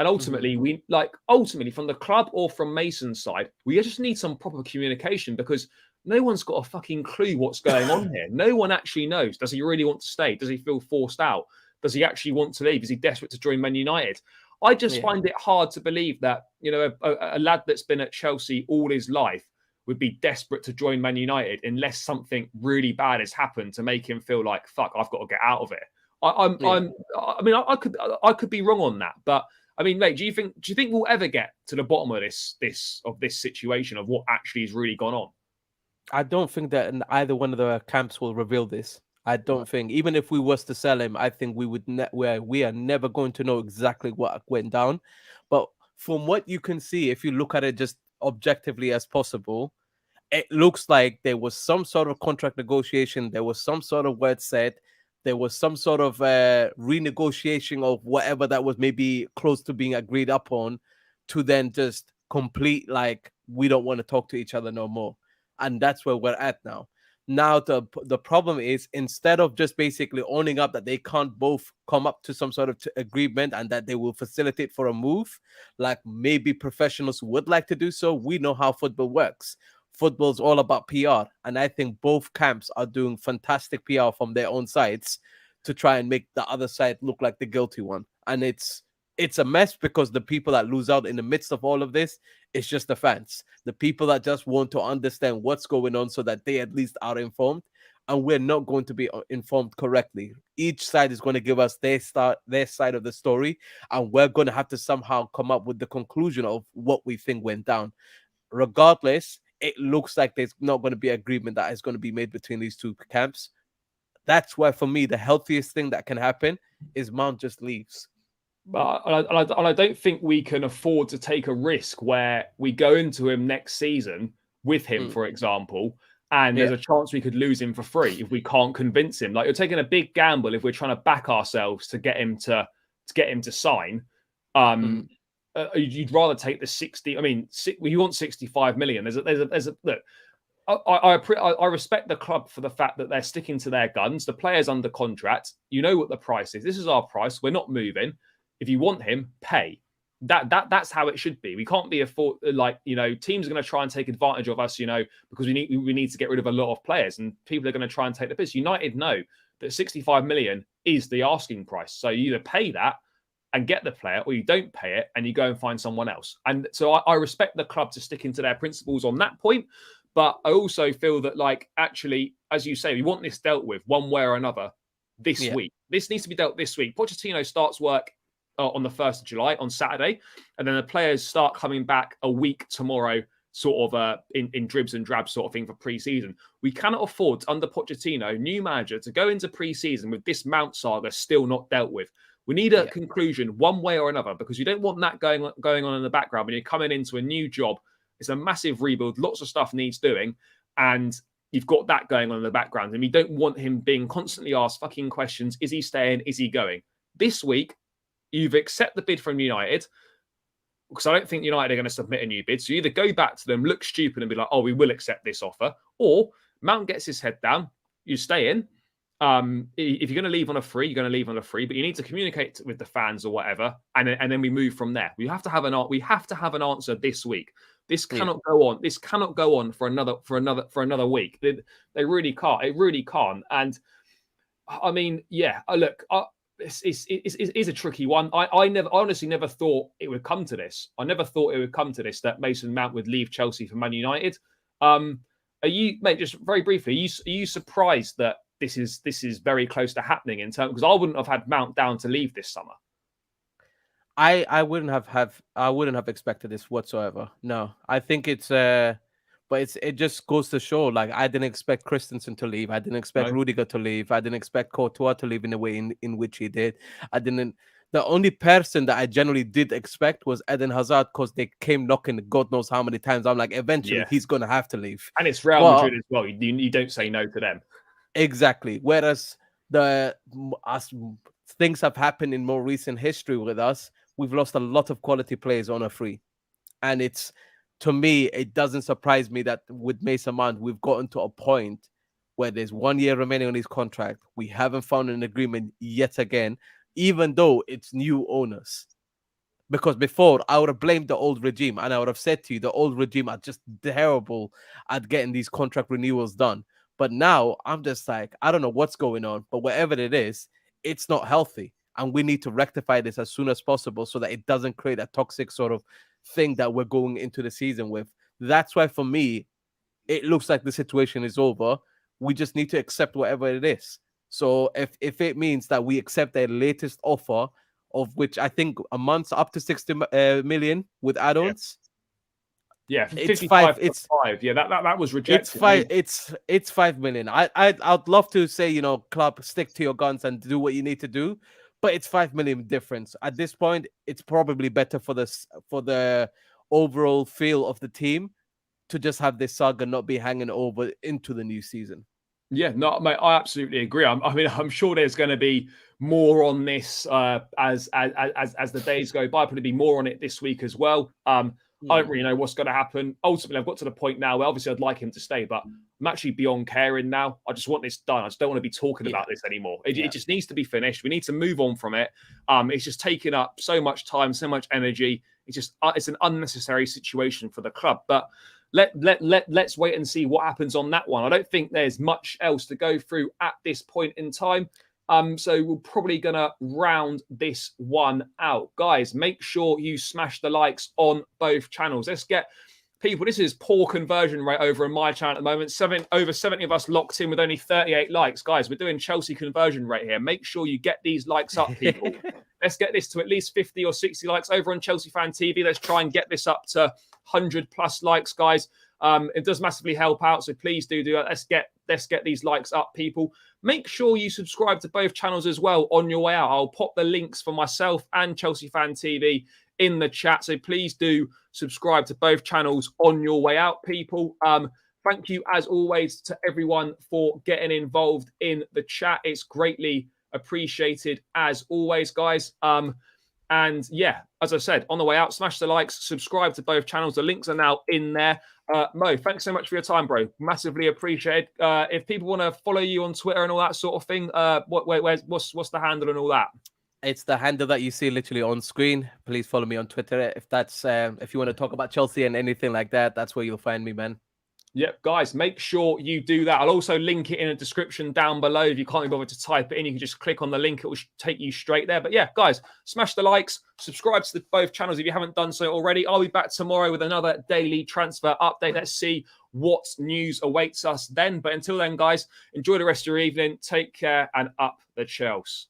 ultimately, ultimately from the club or from Mason's side, we just need some proper communication, because no one's got a fucking clue what's going on here. No one actually knows. Does he really want to stay? Does he feel forced out? Does he actually want to leave? Is he desperate to join Man United? I just find it hard to believe that, you know, a lad that's been at Chelsea all his life would be desperate to join Man United unless something really bad has happened to make him feel like, fuck, I've got to get out of it. I could be wrong on that, but I mean, mate, do you think we'll ever get to the bottom of this situation of what actually has really gone on? I don't think that either one of the camps will reveal this. I don't think, even if we was to sell him, I think we would we are never going to know exactly what went down. But from what you can see, if you look at it just objectively as possible, it looks like there was some sort of contract negotiation, there was some sort of word said, there was some sort of renegotiation of whatever that was maybe close to being agreed upon, to then just complete like, we don't want to talk to each other no more. And that's where we're at now. Now, the problem is, instead of just basically owning up that they can't both come up to some sort of agreement and that they will facilitate for a move, like maybe professionals would like to do so, we know how football works. Football's all about PR. And I think both camps are doing fantastic PR from their own sides to try and make the other side look like the guilty one. And it's a mess, because the people that lose out in the midst of all of this, it's just the fans, the people that just want to understand what's going on so that they at least are informed. And we're not going to be informed correctly. Each side is going to give us their side of the story, and we're going to have to somehow come up with the conclusion of what we think went down. Regardless, it looks like there's not going to be agreement that is going to be made between these two camps. That's why, for me, the healthiest thing that can happen is Mount just leaves. I don't think we can afford to take a risk where we go into him next season with him, for example, and there's a chance we could lose him for free if we can't convince him. Like, you're taking a big gamble if we're trying to back ourselves to get him to sign. You'd rather take the 60. I mean, you want 65 million. There's a look. I respect the club for the fact that they're sticking to their guns. The player's under contract. You know what the price is. This is our price. We're not moving. If you want him, pay. That's how it should be. We can't be teams are going to try and take advantage of us, because we need to get rid of a lot of players, and people are going to try and take the piss. United know that 65 million is the asking price. So you either pay that and get the player, or you don't pay it and you go and find someone else. And so I respect the club to sticking to their principles on that point. But I also feel that, actually, as you say, we want this dealt with one way or another this week. This needs to be dealt this week. Pochettino starts work on the 1st of July, on Saturday, and then the players start coming back a week tomorrow, sort of in dribs and drabs sort of thing for pre-season. We cannot afford, under Pochettino, new manager, to go into pre-season with this Mount saga still not dealt with. We need a conclusion one way or another, because you don't want that going on in the background when you're coming into a new job. It's a massive rebuild. Lots of stuff needs doing, and you've got that going on in the background. And we don't want him being constantly asked fucking questions. Is he staying? Is he going? This week, you've accepted the bid from United, because I don't think United are going to submit a new bid. So you either go back to them, look stupid, and be like, "Oh, we will accept this offer," or Mount gets his head down. You stay in. If you're going to leave on a free, you're going to leave on a free, but you need to communicate with the fans or whatever, and then we move from there. We have to have an answer this week. This cannot go on. This cannot go on for another week. They really can't. It really can't. And I mean, look, it is a tricky one. I honestly never thought it would come to this. I never thought it would come to this, that Mason Mount would leave Chelsea for Man United. Are you, mate? Just very briefly, are you surprised that this is very close to happening in terms? Because I wouldn't have had Mount down to leave this summer. I wouldn't have expected this whatsoever. No, I think but it just goes to show. Like, I didn't expect Christensen to leave. I didn't expect Rudiger to leave. I didn't expect Courtois to leave in the way in which he did. The only person that I generally did expect was Eden Hazard, because they came knocking God knows how many times. I'm like, eventually he's going to have to leave. And it's Real Madrid as well. You don't say no to them. Exactly. Whereas as things have happened in more recent history with us, we've lost a lot of quality players on a free. And to me, it doesn't surprise me that with Mason Mount, we've gotten to a point where there's 1 year remaining on his contract. We haven't found an agreement yet again, even though it's new owners. Because before, I would have blamed the old regime, and I would have said to you, the old regime are just terrible at getting these contract renewals done. But now I'm just like, I don't know what's going on, but whatever it is, it's not healthy. And we need to rectify this as soon as possible so that it doesn't create a toxic sort of thing that we're going into the season with. That's why, for me, it looks like the situation is over. We just need to accept whatever it is. So if it means that we accept their latest offer, of which I think a month's up to 60 million with add-ons. Yeah, 55. It's 5. Yeah, that was rejected. It's 5 million. I'd love to say, club, stick to your guns and do what you need to do, but it's 5 million difference. At this point, it's probably better for the overall feel of the team to just have this saga not be hanging over into the new season. Yeah, no, mate, I absolutely agree. I'm sure there's going to be more on this as the days go by. Probably be more on it this week as well. I don't really know what's going to happen. Ultimately, I've got to the point now where obviously I'd like him to stay, but I'm actually beyond caring now. I just want this done. I just don't want to be talking about this anymore. It just needs to be finished. We need to move on from it. It's just taking up so much time, so much energy. It's an unnecessary situation for the club. But let's wait and see what happens on that one. I don't think there's much else to go through at this point in time. So we're probably going to round this one out. Guys, make sure you smash the likes on both channels. Let's get people. This is poor conversion rate over on my channel at the moment. Over 70 of us locked in with only 38 likes. Guys, we're doing Chelsea conversion rate here. Make sure you get these likes up, people. Let's get this to at least 50 or 60 likes over on Chelsea Fan TV. Let's try and get this up to 100 plus likes, guys. It does massively help out, so please do that. Let's get let's get these likes up, people. Make sure you subscribe to both channels as well on your way out. I'll pop the links for myself and Chelsea Fan TV in the chat. So please do subscribe to both channels on your way out, people. Thank you, as always, to everyone for getting involved in the chat. It's greatly appreciated, as always, guys. And yeah, as I said, on the way out, smash the likes, subscribe to both channels. The links are now in there. Mo, thanks so much for your time, bro. Massively appreciated. If people want to follow you on Twitter and all that sort of thing, what's the handle and all that? It's the handle that you see literally on screen. Please follow me on Twitter. If that's if you want to talk about Chelsea and anything like that, that's where you'll find me, man. Yep, guys, make sure you do that. I'll also link it in a description down below. If you can't be bothered to type it in, you can just click on the link. It will take you straight there. But yeah, guys, smash the likes, subscribe to both channels if you haven't done so already. I'll be back tomorrow with another daily transfer update. Let's see what news awaits us then. But until then, guys, enjoy the rest of your evening. Take care and up the Chelsea.